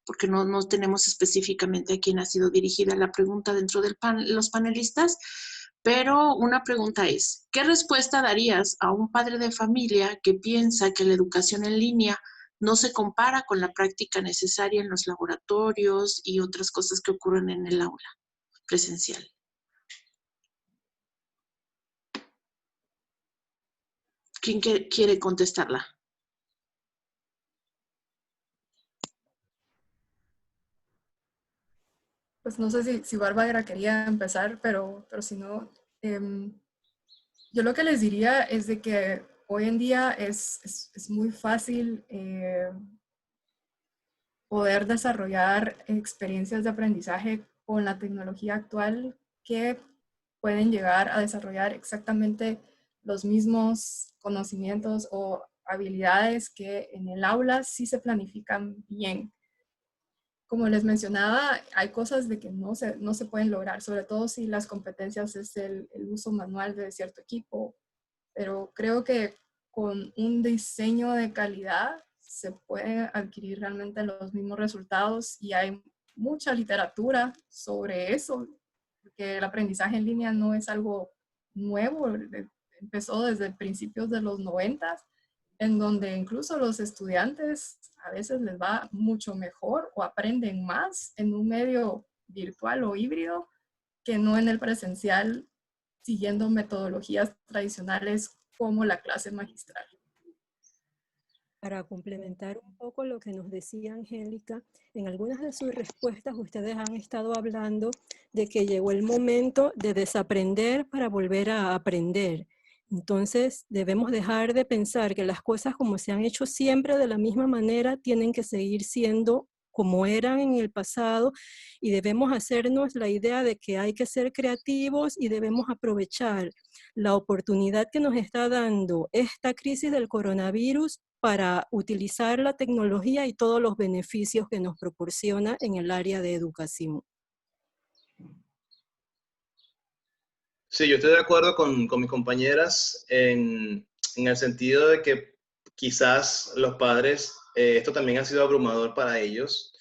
porque no tenemos específicamente a quién ha sido dirigida la pregunta dentro de los panelistas, pero una pregunta es, ¿qué respuesta darías a un padre de familia que piensa que la educación en línea no se compara con la práctica necesaria en los laboratorios y otras cosas que ocurren en el aula presencial? ¿Quién quiere contestarla? Pues no sé si Bárbara quería empezar, pero si no, yo lo que les diría es de que hoy en día es muy fácil poder desarrollar experiencias de aprendizaje con la tecnología actual que pueden llegar a desarrollar exactamente los mismos conocimientos o habilidades que en el aula sí se planifican bien. Como les mencionaba, hay cosas de que no se pueden lograr, sobre todo si las competencias es el uso manual de cierto equipo, pero creo que con un diseño de calidad se puede adquirir realmente los mismos resultados y hay mucha literatura sobre eso, porque el aprendizaje en línea no es algo nuevo, empezó desde principios de los 90, en donde incluso los estudiantes a veces les va mucho mejor o aprenden más en un medio virtual o híbrido que no en el presencial, siguiendo metodologías tradicionales como la clase magistral. Para complementar un poco lo que nos decía Angélica, en algunas de sus respuestas ustedes han estado hablando de que llegó el momento de desaprender para volver a aprender. Entonces debemos dejar de pensar que las cosas como se han hecho siempre de la misma manera tienen que seguir siendo como eran en el pasado y debemos hacernos la idea de que hay que ser creativos y debemos aprovechar la oportunidad que nos está dando esta crisis del coronavirus para utilizar la tecnología y todos los beneficios que nos proporciona en el área de educación. Sí, yo estoy de acuerdo con mis compañeras en el sentido de que quizás los padres, esto también ha sido abrumador para ellos,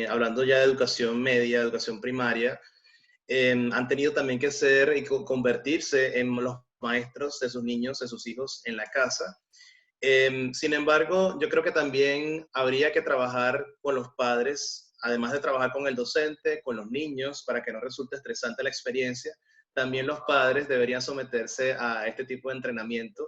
hablando ya de educación media, educación primaria, han tenido también que ser y convertirse en los maestros de sus niños, de sus hijos en la casa. Sin embargo, yo creo que también habría que trabajar con los padres, además de trabajar con el docente, con los niños, para que no resulte estresante la experiencia. También los padres deberían someterse a este tipo de entrenamiento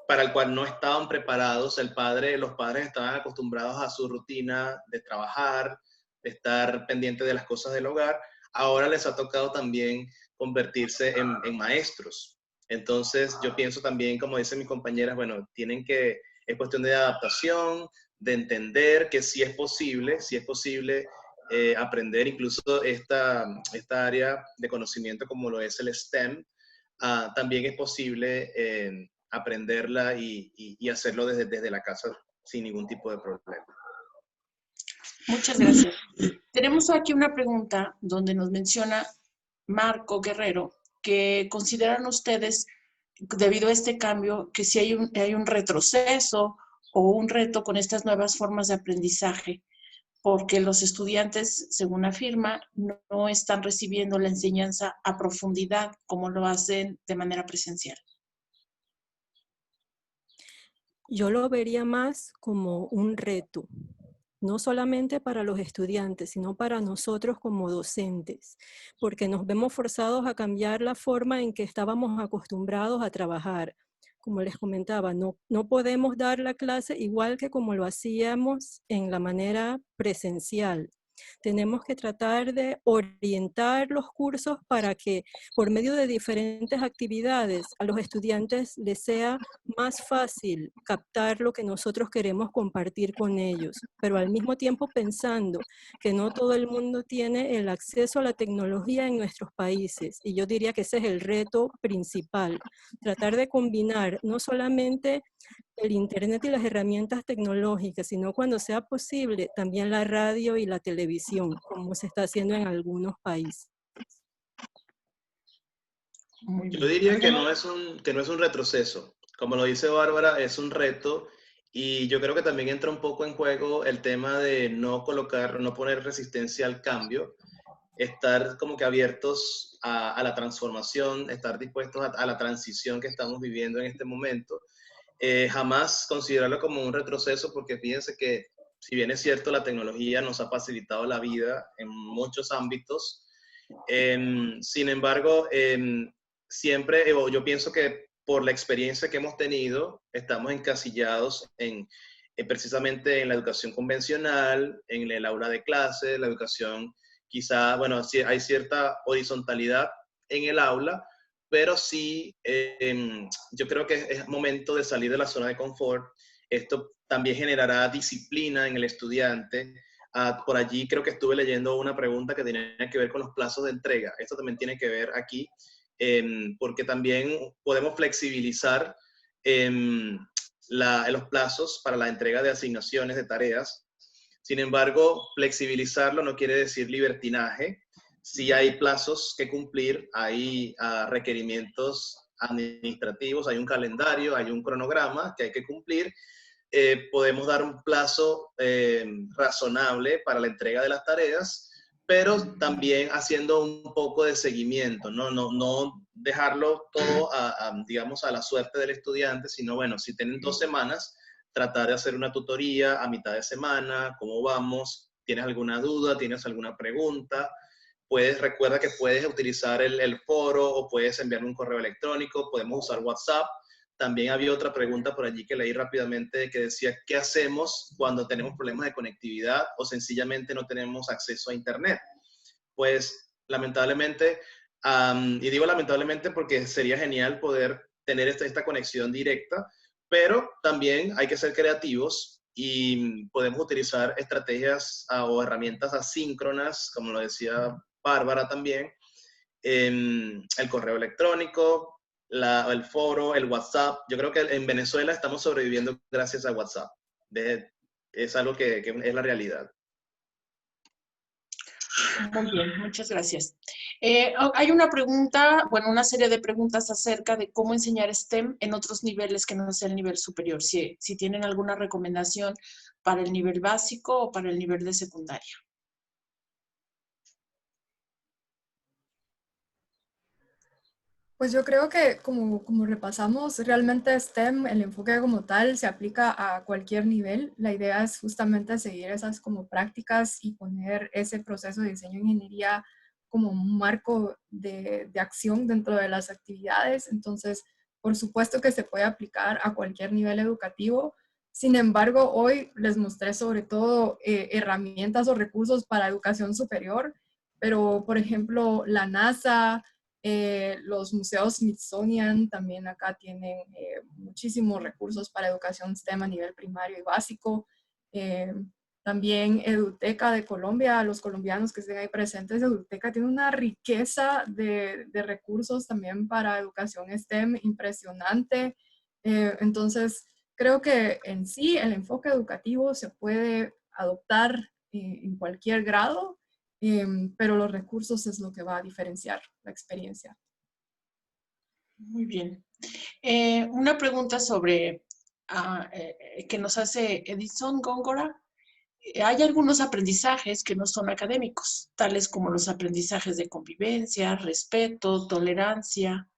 para el cual no estaban preparados. Los padres estaban acostumbrados a su rutina de trabajar, de estar pendiente de las cosas del hogar. Ahora les ha tocado también convertirse en maestros. Entonces yo pienso también, como dicen mis compañeras, bueno, es cuestión de adaptación, de entender que sí es posible aprender incluso esta área de conocimiento como lo es el STEM, también es posible aprenderla y hacerlo desde la casa sin ningún tipo de problema. Muchas gracias. Tenemos aquí una pregunta donde nos menciona Marco Guerrero que consideran ustedes, debido a este cambio, que si hay un retroceso o un reto con estas nuevas formas de aprendizaje, porque los estudiantes, según afirma, no están recibiendo la enseñanza a profundidad como lo hacen de manera presencial. Yo lo vería más como un reto, no solamente para los estudiantes, sino para nosotros como docentes, porque nos vemos forzados a cambiar la forma en que estábamos acostumbrados a trabajar. Como les comentaba, no podemos dar la clase igual que como lo hacíamos en la manera presencial. Tenemos que tratar de orientar los cursos para que por medio de diferentes actividades a los estudiantes les sea más fácil captar lo que nosotros queremos compartir con ellos, pero al mismo tiempo pensando que no todo el mundo tiene el acceso a la tecnología en nuestros países. Y yo diría que ese es el reto principal, tratar de combinar no solamente el Internet y las herramientas tecnológicas, sino cuando sea posible también la radio y la televisión, como se está haciendo en algunos países. Muy Yo bien. diría que no es un retroceso. Como lo dice Bárbara, es un reto y yo creo que también entra un poco en juego el tema de no poner resistencia al cambio, estar como que abiertos a la transformación, estar dispuestos a la transición que estamos viviendo en este momento. Jamás considerarlo como un retroceso porque fíjense que si bien es cierto, la tecnología nos ha facilitado la vida en muchos ámbitos, sin embargo, siempre, yo pienso que por la experiencia que hemos tenido, estamos encasillados precisamente en la educación convencional, en el aula de clase, la educación quizá, bueno, sí, hay cierta horizontalidad en el aula, pero sí, yo creo que es momento de salir de la zona de confort. Esto también generará disciplina en el estudiante. Por allí creo que estuve leyendo una pregunta que tenía que ver con los plazos de entrega. Esto también tiene que ver aquí, porque también podemos flexibilizar los plazos para la entrega de asignaciones, de tareas. Sin embargo, flexibilizarlo no quiere decir libertinaje. Si hay plazos que cumplir, hay requerimientos administrativos, hay un calendario, hay un cronograma que hay que cumplir. Podemos dar un plazo razonable para la entrega de las tareas, pero también haciendo un poco de seguimiento, no dejarlo todo, digamos, a la suerte del estudiante, sino, bueno, si tienen 2 semanas, tratar de hacer una tutoría a mitad de semana, cómo vamos, tienes alguna duda, tienes alguna pregunta, recuerda que puedes utilizar el foro o puedes enviarme un correo electrónico, podemos usar WhatsApp. También había otra pregunta por allí que leí rápidamente que decía, ¿qué hacemos cuando tenemos problemas de conectividad o sencillamente no tenemos acceso a Internet? Pues lamentablemente, y digo lamentablemente porque sería genial poder tener esta conexión directa, pero también hay que ser creativos y podemos utilizar estrategias o herramientas asíncronas, como lo decía Bárbara también, el correo electrónico, el foro, el WhatsApp. Yo creo que en Venezuela estamos sobreviviendo gracias a WhatsApp. Es algo que es la realidad. Muy bien, muchas gracias. Hay una pregunta, bueno, una serie de preguntas acerca de cómo enseñar STEM en otros niveles que no sea el nivel superior. Si tienen alguna recomendación para el nivel básico o para el nivel de secundaria. Pues yo creo que como repasamos, realmente STEM, el enfoque como tal, se aplica a cualquier nivel. La idea es justamente seguir esas como prácticas y poner ese proceso de diseño de ingeniería como un marco de acción dentro de las actividades. Entonces, por supuesto que se puede aplicar a cualquier nivel educativo. Sin embargo, hoy les mostré sobre todo herramientas o recursos para educación superior, pero por ejemplo, la NASA, los museos Smithsonian también acá tienen muchísimos recursos para educación STEM a nivel primario y básico. También Eduteca de Colombia, los colombianos que estén ahí presentes, Eduteca tiene una riqueza de recursos también para educación STEM impresionante. Entonces, creo que en sí el enfoque educativo se puede adoptar en cualquier grado, pero los recursos es lo que va a diferenciar la experiencia. Muy bien. Una pregunta sobre que nos hace Edison Góngora. Hay algunos aprendizajes que no son académicos, tales como los aprendizajes de convivencia, respeto, tolerancia,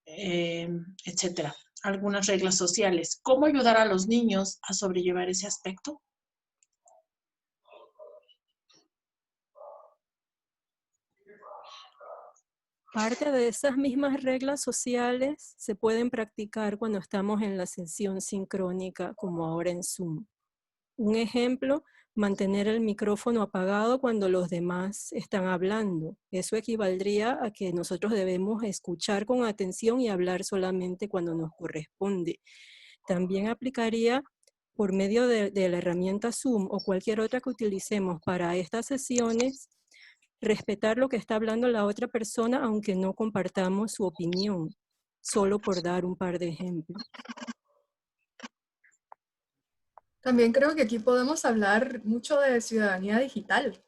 etcétera. Algunas reglas sociales. ¿Cómo ayudar a los niños a sobrellevar ese aspecto? Parte de esas mismas reglas sociales se pueden practicar cuando estamos en la sesión sincrónica, como ahora en Zoom. Un ejemplo, mantener el micrófono apagado cuando los demás están hablando. Eso equivaldría a que nosotros debemos escuchar con atención y hablar solamente cuando nos corresponde. También aplicaría por medio de la herramienta Zoom o cualquier otra que utilicemos para estas sesiones, respetar lo que está hablando la otra persona, aunque no compartamos su opinión, solo por dar un par de ejemplos. También creo que aquí podemos hablar mucho de ciudadanía digital.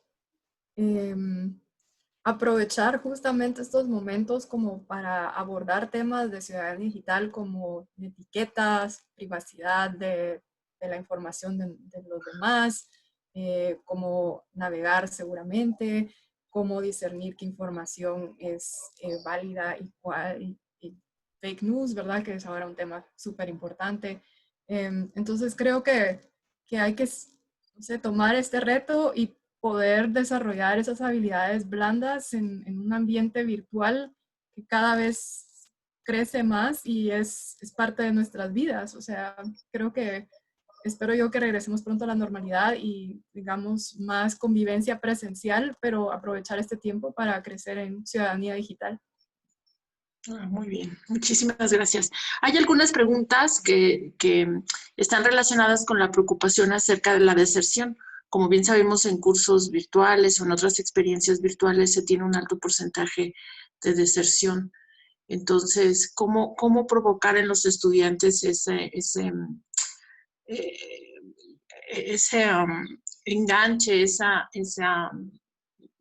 Aprovechar justamente estos momentos como para abordar temas de ciudadanía digital como etiquetas, privacidad de la información de los demás, cómo navegar seguramente, cómo discernir qué información es válida y fake news, ¿verdad? Que es ahora un tema súper importante. Entonces creo que hay que, no sé, tomar este reto y poder desarrollar esas habilidades blandas en un ambiente virtual que cada vez crece más y es parte de nuestras vidas. O sea, creo que espero yo que regresemos pronto a la normalidad y digamos más convivencia presencial, pero aprovechar este tiempo para crecer en ciudadanía digital. Muy bien, muchísimas gracias. Hay algunas preguntas que están relacionadas con la preocupación acerca de la deserción. Como bien sabemos, en cursos virtuales o en otras experiencias virtuales se tiene un alto porcentaje de deserción. Entonces, ¿cómo provocar en los estudiantes ese enganche, esa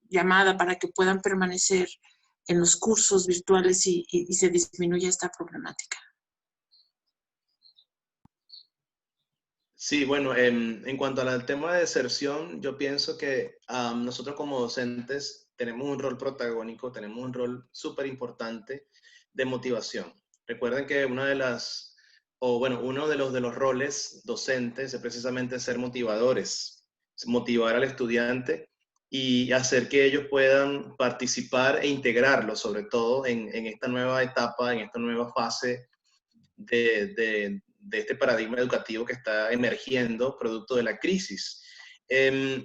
llamada para que puedan permanecer en los cursos virtuales y se disminuya esta problemática? Sí, bueno, en cuanto al tema de deserción, yo pienso que nosotros como docentes tenemos un rol protagónico, tenemos un rol súper importante de motivación. Recuerden que uno de los roles docentes es precisamente ser motivadores, motivar al estudiante y hacer que ellos puedan participar e integrarlo, sobre todo en esta nueva etapa, en esta nueva fase de este paradigma educativo que está emergiendo producto de la crisis.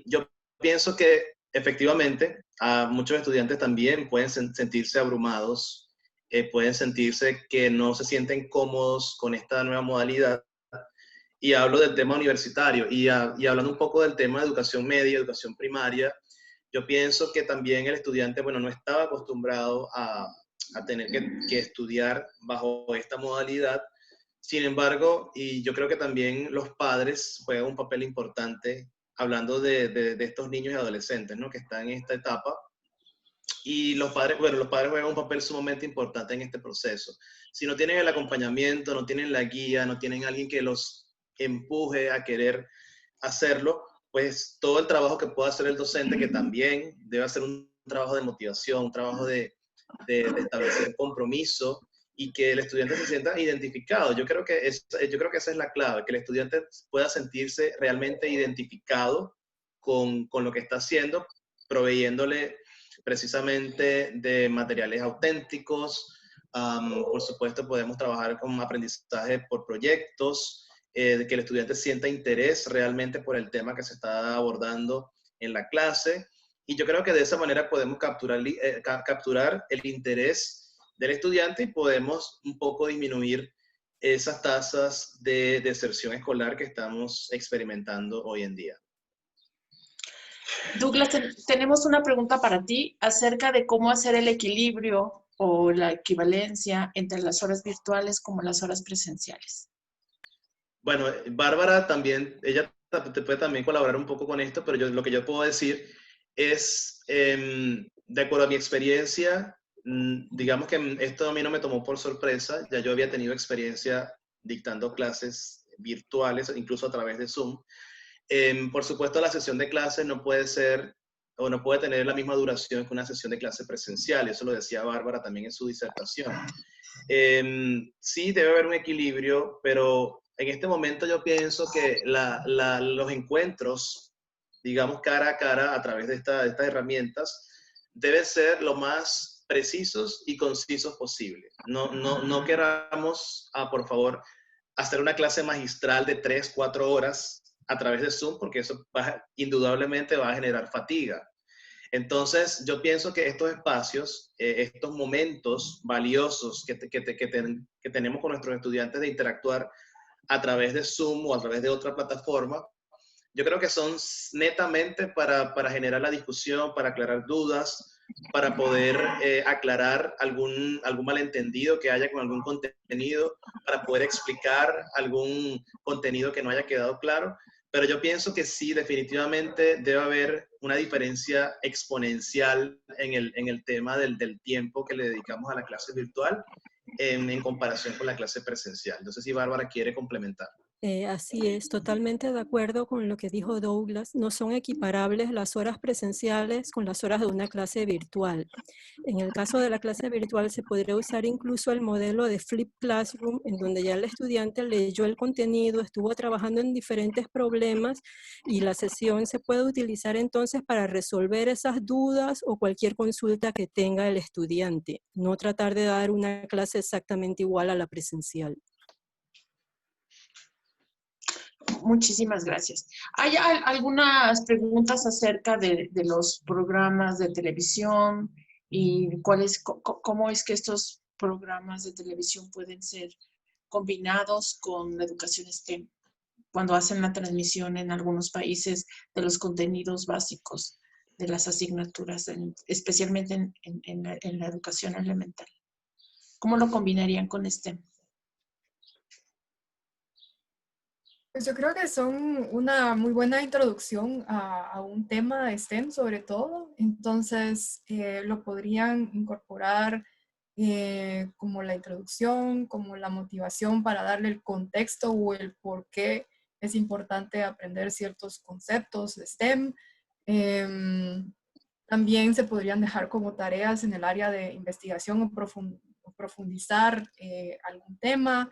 Yo pienso que efectivamente a muchos estudiantes también pueden sentirse abrumados, pueden sentirse que no se sienten cómodos con esta nueva modalidad. Y hablo del tema universitario y hablando un poco del tema de educación media, educación primaria, yo pienso que también el estudiante, bueno, no estaba acostumbrado a tener que estudiar bajo esta modalidad. Sin embargo, y yo creo que también los padres juegan un papel importante hablando de estos niños y adolescentes, ¿no? Que están en esta etapa. Y los padres juegan un papel sumamente importante en este proceso. Si no tienen el acompañamiento, no tienen la guía, no tienen alguien que los empuje a querer hacerlo, pues todo el trabajo que pueda hacer el docente, que también debe hacer un trabajo de motivación, un trabajo de establecer compromiso y que el estudiante se sienta identificado. Yo creo que esa es la clave, que el estudiante pueda sentirse realmente identificado con lo que está haciendo, proveyéndole precisamente de materiales auténticos. Por supuesto, podemos trabajar con aprendizaje por proyectos, de que el estudiante sienta interés realmente por el tema que se está abordando en la clase. Y yo creo que de esa manera podemos capturar el interés del estudiante y podemos un poco disminuir esas tasas de deserción escolar que estamos experimentando hoy en día. Douglas, tenemos una pregunta para ti acerca de cómo hacer el equilibrio o la equivalencia entre las horas virtuales como las horas presenciales. Bueno, Bárbara también, ella te puede también colaborar un poco con esto, pero lo que yo puedo decir es, de acuerdo a mi experiencia, digamos que esto a mí no me tomó por sorpresa, ya yo había tenido experiencia dictando clases virtuales, incluso a través de Zoom. Por supuesto, la sesión de clases no puede ser o no puede tener la misma duración que una sesión de clase presencial, eso lo decía Bárbara también en su disertación. Sí, debe haber un equilibrio, pero en este momento yo pienso que los encuentros, digamos, cara a cara a través de estas herramientas, deben ser lo más precisos y concisos posible. No queramos, por favor, hacer una clase magistral de 3, 4 horas a través de Zoom, porque eso indudablemente va a generar fatiga. Entonces, yo pienso que estos espacios, estos momentos valiosos que tenemos con nuestros estudiantes de interactuar a través de Zoom o a través de otra plataforma, yo creo que son netamente para generar la discusión, para aclarar dudas, para poder aclarar algún malentendido que haya con algún contenido, para poder explicar algún contenido que no haya quedado claro. pero yo pienso que sí, definitivamente debe haber una diferencia exponencial en el tema del tiempo que le dedicamos a la clase virtual en comparación con la clase presencial. Entonces, si Bárbara quiere complementar. Así es, totalmente de acuerdo con lo que dijo Douglas. No son equiparables las horas presenciales con las horas de una clase virtual. En el caso de la clase virtual se podría usar incluso el modelo de Flip Classroom, en donde ya el estudiante leyó el contenido, estuvo trabajando en diferentes problemas y la sesión se puede utilizar entonces para resolver esas dudas o cualquier consulta que tenga el estudiante. No tratar de dar una clase exactamente igual a la presencial. Muchísimas gracias. Hay algunas preguntas acerca de los programas de televisión y cómo es que estos programas de televisión pueden ser combinados con la educación STEM cuando hacen la transmisión en algunos países de los contenidos básicos de las asignaturas, especialmente en la educación elemental. ¿Cómo lo combinarían con STEM? Pues yo creo que son una muy buena introducción a un tema de STEM sobre todo. Entonces lo podrían incorporar como la introducción, como la motivación para darle el contexto o el por qué es importante aprender ciertos conceptos de STEM. También se podrían dejar como tareas en el área de investigación o profundizar algún tema.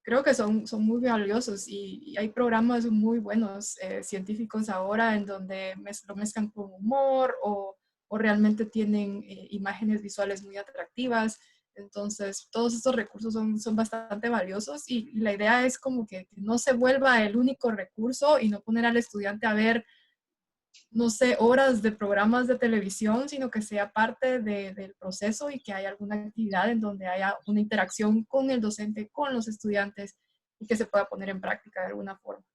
Creo que son muy valiosos y hay programas muy buenos científicos ahora en donde lo mezclan con humor o realmente tienen imágenes visuales muy atractivas. Entonces, todos estos recursos son bastante valiosos y la idea es como que no se vuelva el único recurso y no poner al estudiante a ver, no sé, horas de programas de televisión, sino que sea parte del proceso y que haya alguna actividad en donde haya una interacción con el docente, con los estudiantes y que se pueda poner en práctica de alguna forma.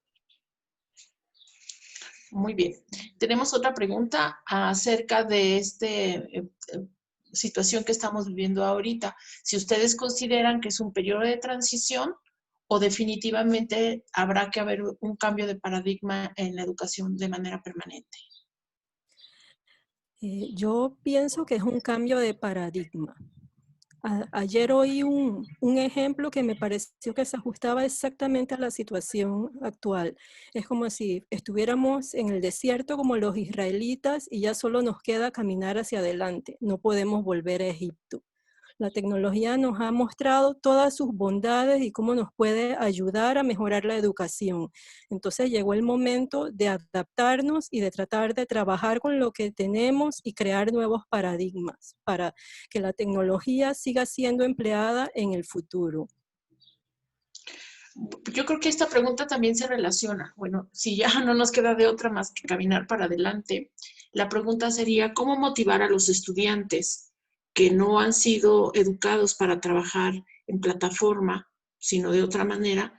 Muy bien. Tenemos otra pregunta acerca de esta situación que estamos viviendo ahorita. Si ustedes consideran que es un periodo de transición o definitivamente habrá que haber un cambio de paradigma en la educación de manera permanente. Yo pienso que es un cambio de paradigma. Ayer oí un ejemplo que me pareció que se ajustaba exactamente a la situación actual. Es como si estuviéramos en el desierto como los israelitas y ya solo nos queda caminar hacia adelante. No podemos volver a Egipto. La tecnología nos ha mostrado todas sus bondades y cómo nos puede ayudar a mejorar la educación. Entonces llegó el momento de adaptarnos y de tratar de trabajar con lo que tenemos y crear nuevos paradigmas para que la tecnología siga siendo empleada en el futuro. Yo creo que esta pregunta también se relaciona. Bueno, si ya no nos queda de otra más que caminar para adelante, la pregunta sería, ¿cómo motivar a los estudiantes que no han sido educados para trabajar en plataforma, sino de otra manera?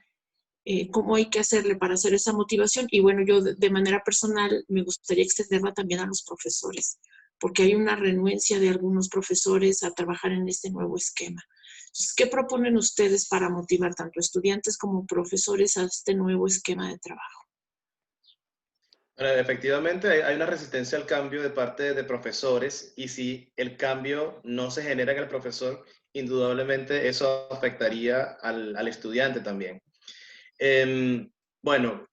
¿Cómo hay que hacerle para hacer esa motivación? Y bueno, yo de manera personal me gustaría extenderla también a los profesores, porque hay una renuencia de algunos profesores a trabajar en este nuevo esquema. Entonces, ¿qué proponen ustedes para motivar tanto estudiantes como profesores a este nuevo esquema de trabajo? Bueno, efectivamente, hay una resistencia al cambio de parte de profesores y si el cambio no se genera en el profesor, indudablemente eso afectaría al estudiante también. Bueno,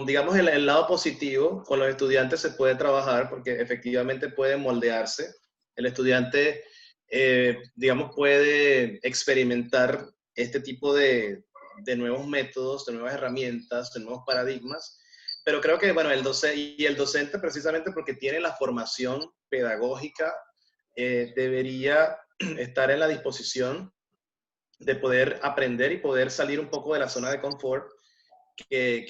digamos el lado positivo, con los estudiantes se puede trabajar porque efectivamente puede moldearse. El estudiante, digamos, puede experimentar este tipo de nuevos métodos, de nuevas herramientas, de nuevos paradigmas. Pero creo que, bueno, el docente precisamente porque tiene la formación pedagógica, debería estar en la disposición de poder aprender y poder salir un poco de la zona de confort,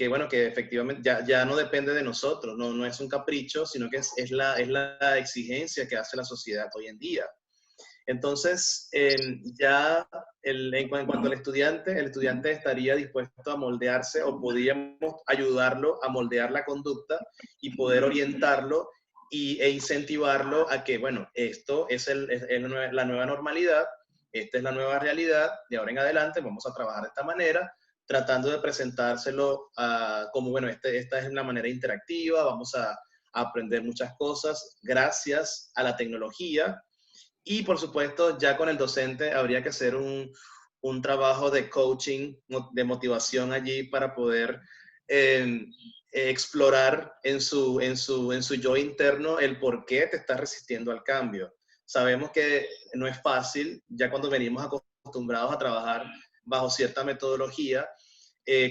bueno, que efectivamente ya no depende de nosotros, no es un capricho, sino que es la exigencia que hace la sociedad hoy en día. Entonces, en cuanto al estudiante, el estudiante estaría dispuesto a moldearse o podríamos ayudarlo a moldear la conducta y poder orientarlo e incentivarlo a que, bueno, esto es la nueva normalidad, esta es la nueva realidad, de ahora en adelante vamos a trabajar de esta manera, tratando de presentárselo como, bueno, esta es una manera interactiva, vamos a aprender muchas cosas gracias a la tecnología. Y por supuesto, ya con el docente habría que hacer un trabajo de coaching, de motivación allí para poder explorar en su yo interno el por qué te estás resistiendo al cambio. Sabemos que no es fácil, ya cuando venimos acostumbrados a trabajar bajo cierta metodología,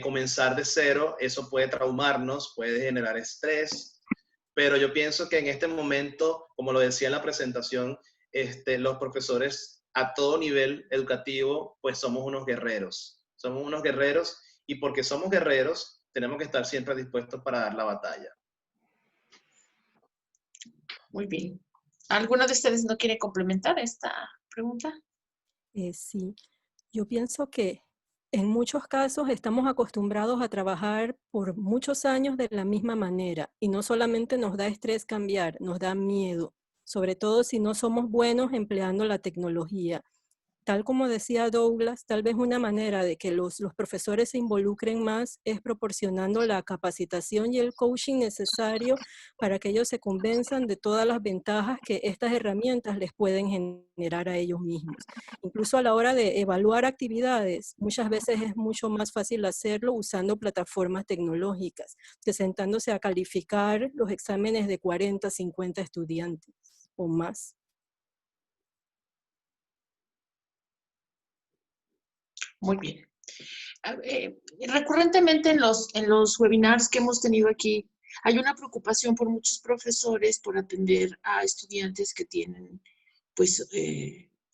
comenzar de cero, eso puede traumarnos, puede generar estrés, pero yo pienso que en este momento, como lo decía en la presentación, los profesores a todo nivel educativo, pues somos unos guerreros. Somos unos guerreros y porque somos guerreros, tenemos que estar siempre dispuestos para dar la batalla. Muy bien. ¿Alguno de ustedes no quiere complementar esta pregunta? Sí, yo pienso que en muchos casos estamos acostumbrados a trabajar por muchos años de la misma manera y no solamente nos da estrés cambiar, nos da miedo, sobre todo si no somos buenos empleando la tecnología. Tal como decía Douglas, tal vez una manera de que los profesores se involucren más es proporcionando la capacitación y el coaching necesario para que ellos se convenzan de todas las ventajas que estas herramientas les pueden generar a ellos mismos. Incluso a la hora de evaluar actividades, muchas veces es mucho más fácil hacerlo usando plataformas tecnológicas que sentándose a calificar los exámenes de 40, 50 estudiantes o más. Muy bien. Recurrentemente en los webinars que hemos tenido aquí, hay una preocupación por muchos profesores por atender a estudiantes que tienen, pues,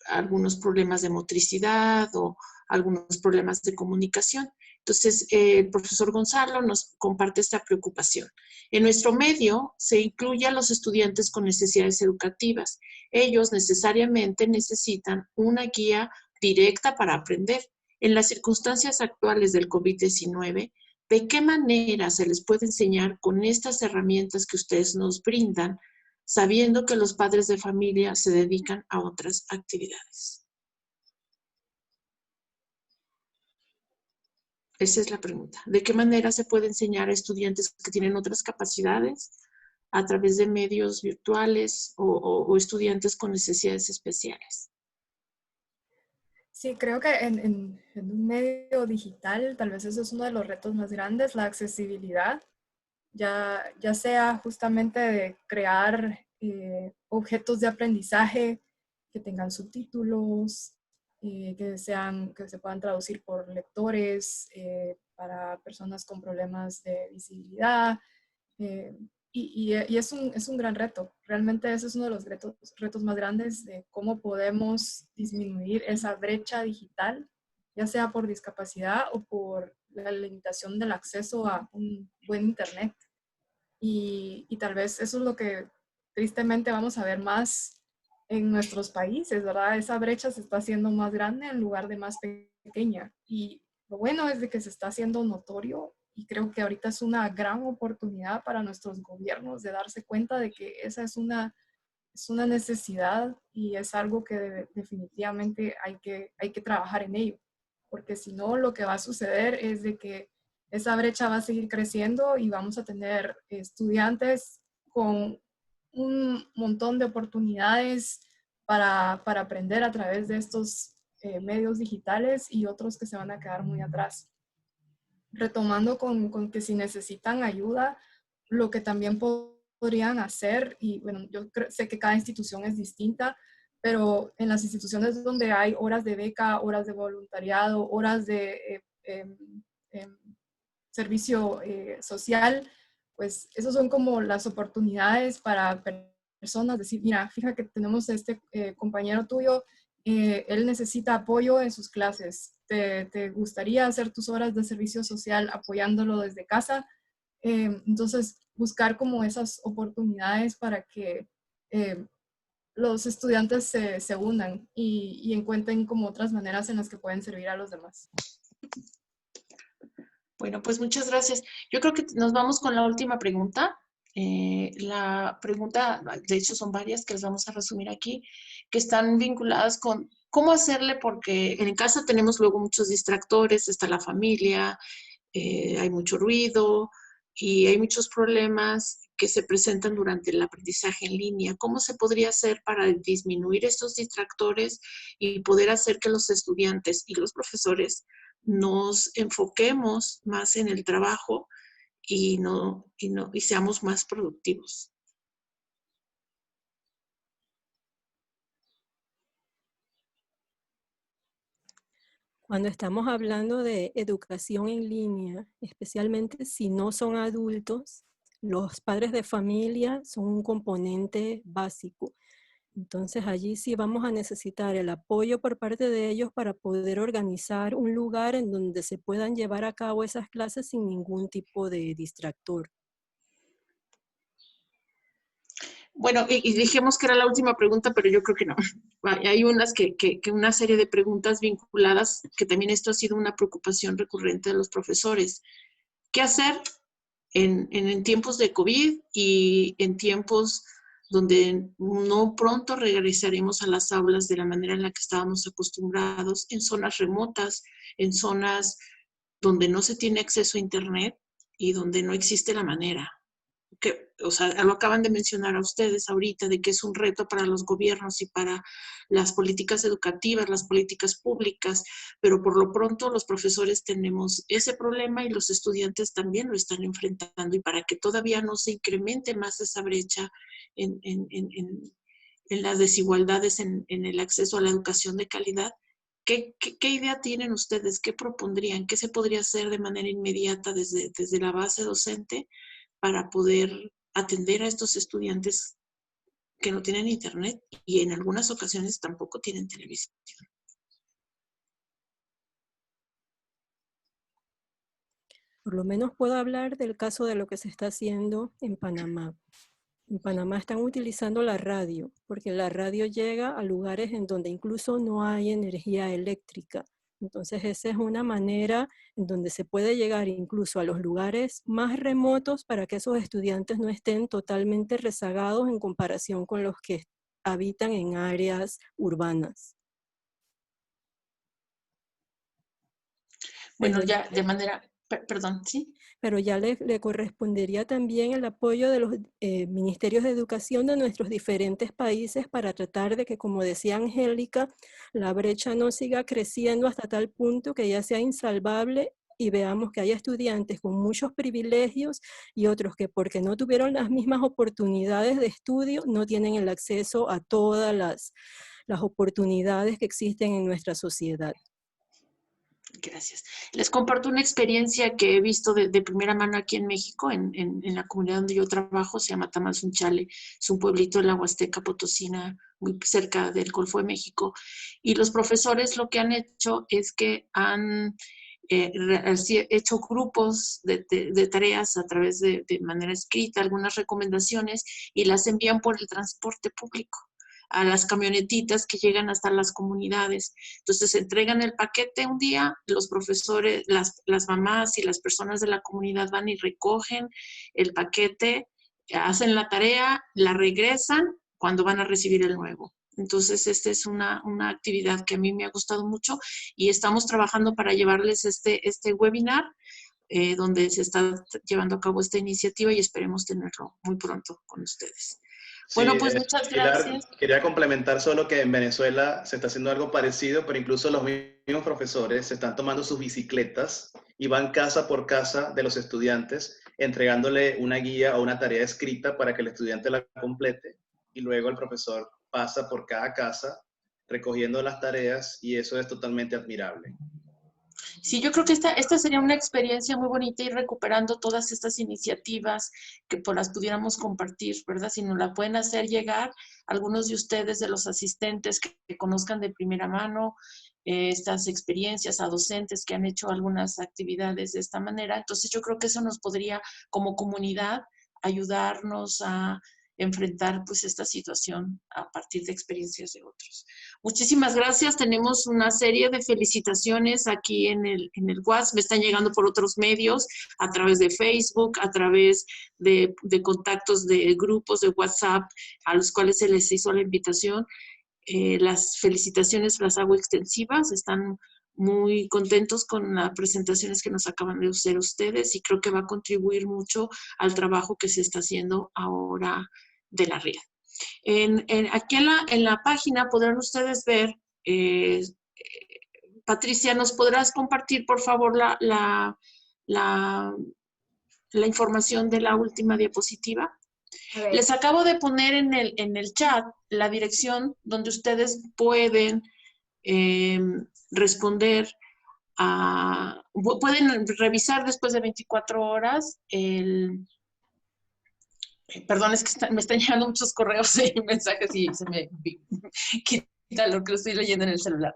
algunos problemas de motricidad o algunos problemas de comunicación. Entonces, el profesor Gonzalo nos comparte esta preocupación. En nuestro medio se incluye a los estudiantes con necesidades educativas. Ellos necesariamente necesitan una guía directa para aprender. En las circunstancias actuales del COVID-19, ¿de qué manera se les puede enseñar con estas herramientas que ustedes nos brindan, sabiendo que los padres de familia se dedican a otras actividades? Esa es la pregunta. ¿De qué manera se puede enseñar a estudiantes que tienen otras capacidades a través de medios virtuales o estudiantes con necesidades especiales? Sí, creo que en un medio digital, tal vez eso es uno de los retos más grandes, la accesibilidad, ya sea justamente de crear objetos de aprendizaje que tengan subtítulos, que se puedan traducir por lectores, para personas con problemas de visibilidad. Y es un gran reto. Realmente ese es uno de los retos más grandes de cómo podemos disminuir esa brecha digital, ya sea por discapacidad o por la limitación del acceso a un buen internet. Y tal vez eso es lo que tristemente vamos a ver más en nuestros países, ¿verdad? Esa brecha se está haciendo más grande en lugar de más pequeña. Y lo bueno es de que se está haciendo notorio y creo que ahorita es una gran oportunidad para nuestros gobiernos de darse cuenta de que esa es una necesidad y es algo que definitivamente hay que trabajar en ello. Porque si no, lo que va a suceder es de que esa brecha va a seguir creciendo y vamos a tener estudiantes con un montón de oportunidades para aprender a través de estos medios digitales y otros que se van a quedar muy atrás. Retomando con que si necesitan ayuda, lo que también podrían hacer, y bueno, yo sé que cada institución es distinta, pero en las instituciones donde hay horas de beca, horas de voluntariado, horas de servicio social, pues esos son como las oportunidades para personas decir, mira, fíjate que tenemos este compañero tuyo, él necesita apoyo en sus clases, ¿te gustaría hacer tus horas de servicio social apoyándolo desde casa? Entonces, buscar como esas oportunidades para que los estudiantes se unan y encuentren como otras maneras en las que pueden servir a los demás. Bueno, pues muchas gracias. Yo creo que nos vamos con la última pregunta. La pregunta, de hecho son varias que las vamos a resumir aquí, que están vinculadas con ¿Cómo hacerle? Porque en casa tenemos luego muchos distractores, está la familia, hay mucho ruido y hay muchos problemas que se presentan durante el aprendizaje en línea. ¿Cómo se podría hacer para disminuir estos distractores y poder hacer que los estudiantes y los profesores nos enfoquemos más en el trabajo y seamos más productivos? Cuando estamos hablando de educación en línea, especialmente si no son adultos, los padres de familia son un componente básico. Entonces allí sí vamos a necesitar el apoyo por parte de ellos para poder organizar un lugar en donde se puedan llevar a cabo esas clases sin ningún tipo de distractor. Bueno, y dijimos que era la última pregunta, pero yo creo que no. Hay una serie de preguntas vinculadas, que también esto ha sido una preocupación recurrente de los profesores. ¿Qué hacer en tiempos de COVID y en tiempos donde no pronto regresaremos a las aulas de la manera en la que estábamos acostumbrados, en zonas remotas, en zonas donde no se tiene acceso a Internet y donde no existe la manera? O sea, lo acaban de mencionar a ustedes ahorita, de que es un reto para los gobiernos y para las políticas educativas, las políticas públicas, pero por lo pronto los profesores tenemos ese problema y los estudiantes también lo están enfrentando, y para que todavía no se incremente más esa brecha en las desigualdades en el acceso a la educación de calidad, ¿qué idea tienen ustedes? ¿Qué propondrían? ¿Qué se podría hacer de manera inmediata desde la base docente para poder atender a estos estudiantes que no tienen internet y en algunas ocasiones tampoco tienen televisión? Por lo menos puedo hablar del caso de lo que se está haciendo en Panamá. En Panamá están utilizando la radio, porque la radio llega a lugares en donde incluso no hay energía eléctrica. Entonces esa es una manera en donde se puede llegar incluso a los lugares más remotos para que esos estudiantes no estén totalmente rezagados en comparación con los que habitan en áreas urbanas. Bueno, ya de manera, perdón, ¿sí? Pero ya le correspondería también el apoyo de los ministerios de educación de nuestros diferentes países para tratar de que, como decía Angélica, la brecha no siga creciendo hasta tal punto que ya sea insalvable y veamos que hay estudiantes con muchos privilegios y otros que, porque no tuvieron las mismas oportunidades de estudio, no tienen el acceso a todas las oportunidades que existen en nuestra sociedad. Gracias. Les comparto una experiencia que he visto de primera mano aquí en México, en la comunidad donde yo trabajo. Se llama Tamazunchale, es un pueblito de la Huasteca Potosina, muy cerca del Golfo de México. Y los profesores lo que han hecho es que han hecho grupos de tareas a través de manera escrita, algunas recomendaciones, y las envían por el transporte público a las camionetitas que llegan hasta las comunidades. Entonces entregan el paquete un día, los profesores, las mamás y las personas de la comunidad van y recogen el paquete, hacen la tarea, la regresan cuando van a recibir el nuevo. Entonces, esta es una actividad que a mí me ha gustado mucho y estamos trabajando para llevarles este webinar donde se está llevando a cabo esta iniciativa, y esperemos tenerlo muy pronto con ustedes. Sí, bueno, pues muchas gracias. Quería complementar solo que en Venezuela se está haciendo algo parecido, pero incluso los mismos profesores se están tomando sus bicicletas y van casa por casa de los estudiantes entregándole una guía o una tarea escrita para que el estudiante la complete, y luego el profesor pasa por cada casa recogiendo las tareas, y eso es totalmente admirable. Sí, yo creo que esta sería una experiencia muy bonita, ir recuperando todas estas iniciativas que las pudiéramos compartir, ¿verdad? Si nos la pueden hacer llegar algunos de ustedes, de los asistentes que conozcan de primera mano estas experiencias, a docentes que han hecho algunas actividades de esta manera. Entonces yo creo que eso nos podría, como comunidad, ayudarnos a enfrentar pues esta situación a partir de experiencias de otros. Muchísimas gracias. Tenemos una serie de felicitaciones aquí en el WhatsApp. Me están llegando por otros medios, a través de Facebook, a través de contactos de grupos de WhatsApp a los cuales se les hizo la invitación. las felicitaciones las hago extensivas. Están muy contentos con las presentaciones que nos acaban de hacer ustedes y creo que va a contribuir mucho al trabajo que se está haciendo ahora de la red. Aquí en la página podrán ustedes ver, Patricia, ¿nos podrás compartir por favor la información de la última diapositiva? Les acabo de poner en el chat la dirección donde ustedes pueden responder pueden revisar después de 24 horas perdón, es que me están llegando muchos correos y mensajes y se me quita lo que estoy leyendo en el celular.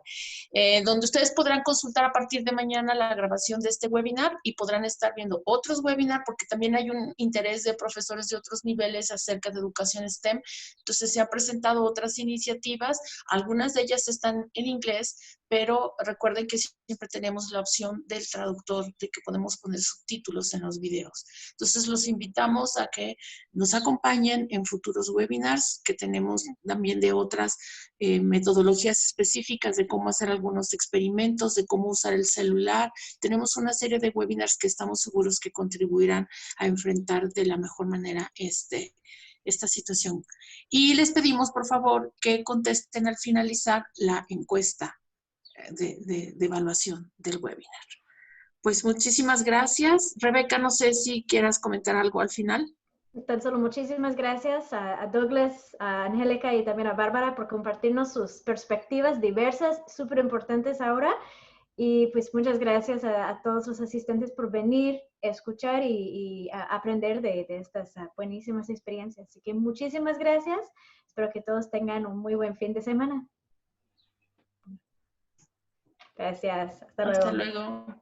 Donde ustedes podrán consultar a partir de mañana la grabación de este webinar y podrán estar viendo otros webinars porque también hay un interés de profesores de otros niveles acerca de educación STEM. Entonces se han presentado otras iniciativas, algunas de ellas están en inglés, pero recuerden que siempre tenemos la opción del traductor, de que podemos poner subtítulos en los videos. Entonces los invitamos a que nos acompañen en futuros webinars que tenemos también de otras metodologías específicas de cómo hacer algunos experimentos, de cómo usar el celular. Tenemos una serie de webinars que estamos seguros que contribuirán a enfrentar de la mejor manera esta situación. Y les pedimos, por favor, que contesten al finalizar la encuesta de evaluación del webinar. Pues muchísimas gracias. Rebeca, no sé si quieras comentar algo al final. Tan solo muchísimas gracias a Douglas, a Angélica y también a Bárbara por compartirnos sus perspectivas diversas, súper importantes ahora. Y pues muchas gracias a todos los asistentes por venir, escuchar y aprender de estas buenísimas experiencias. Así que muchísimas gracias. Espero que todos tengan un muy buen fin de semana. Gracias. Hasta luego. Hasta luego.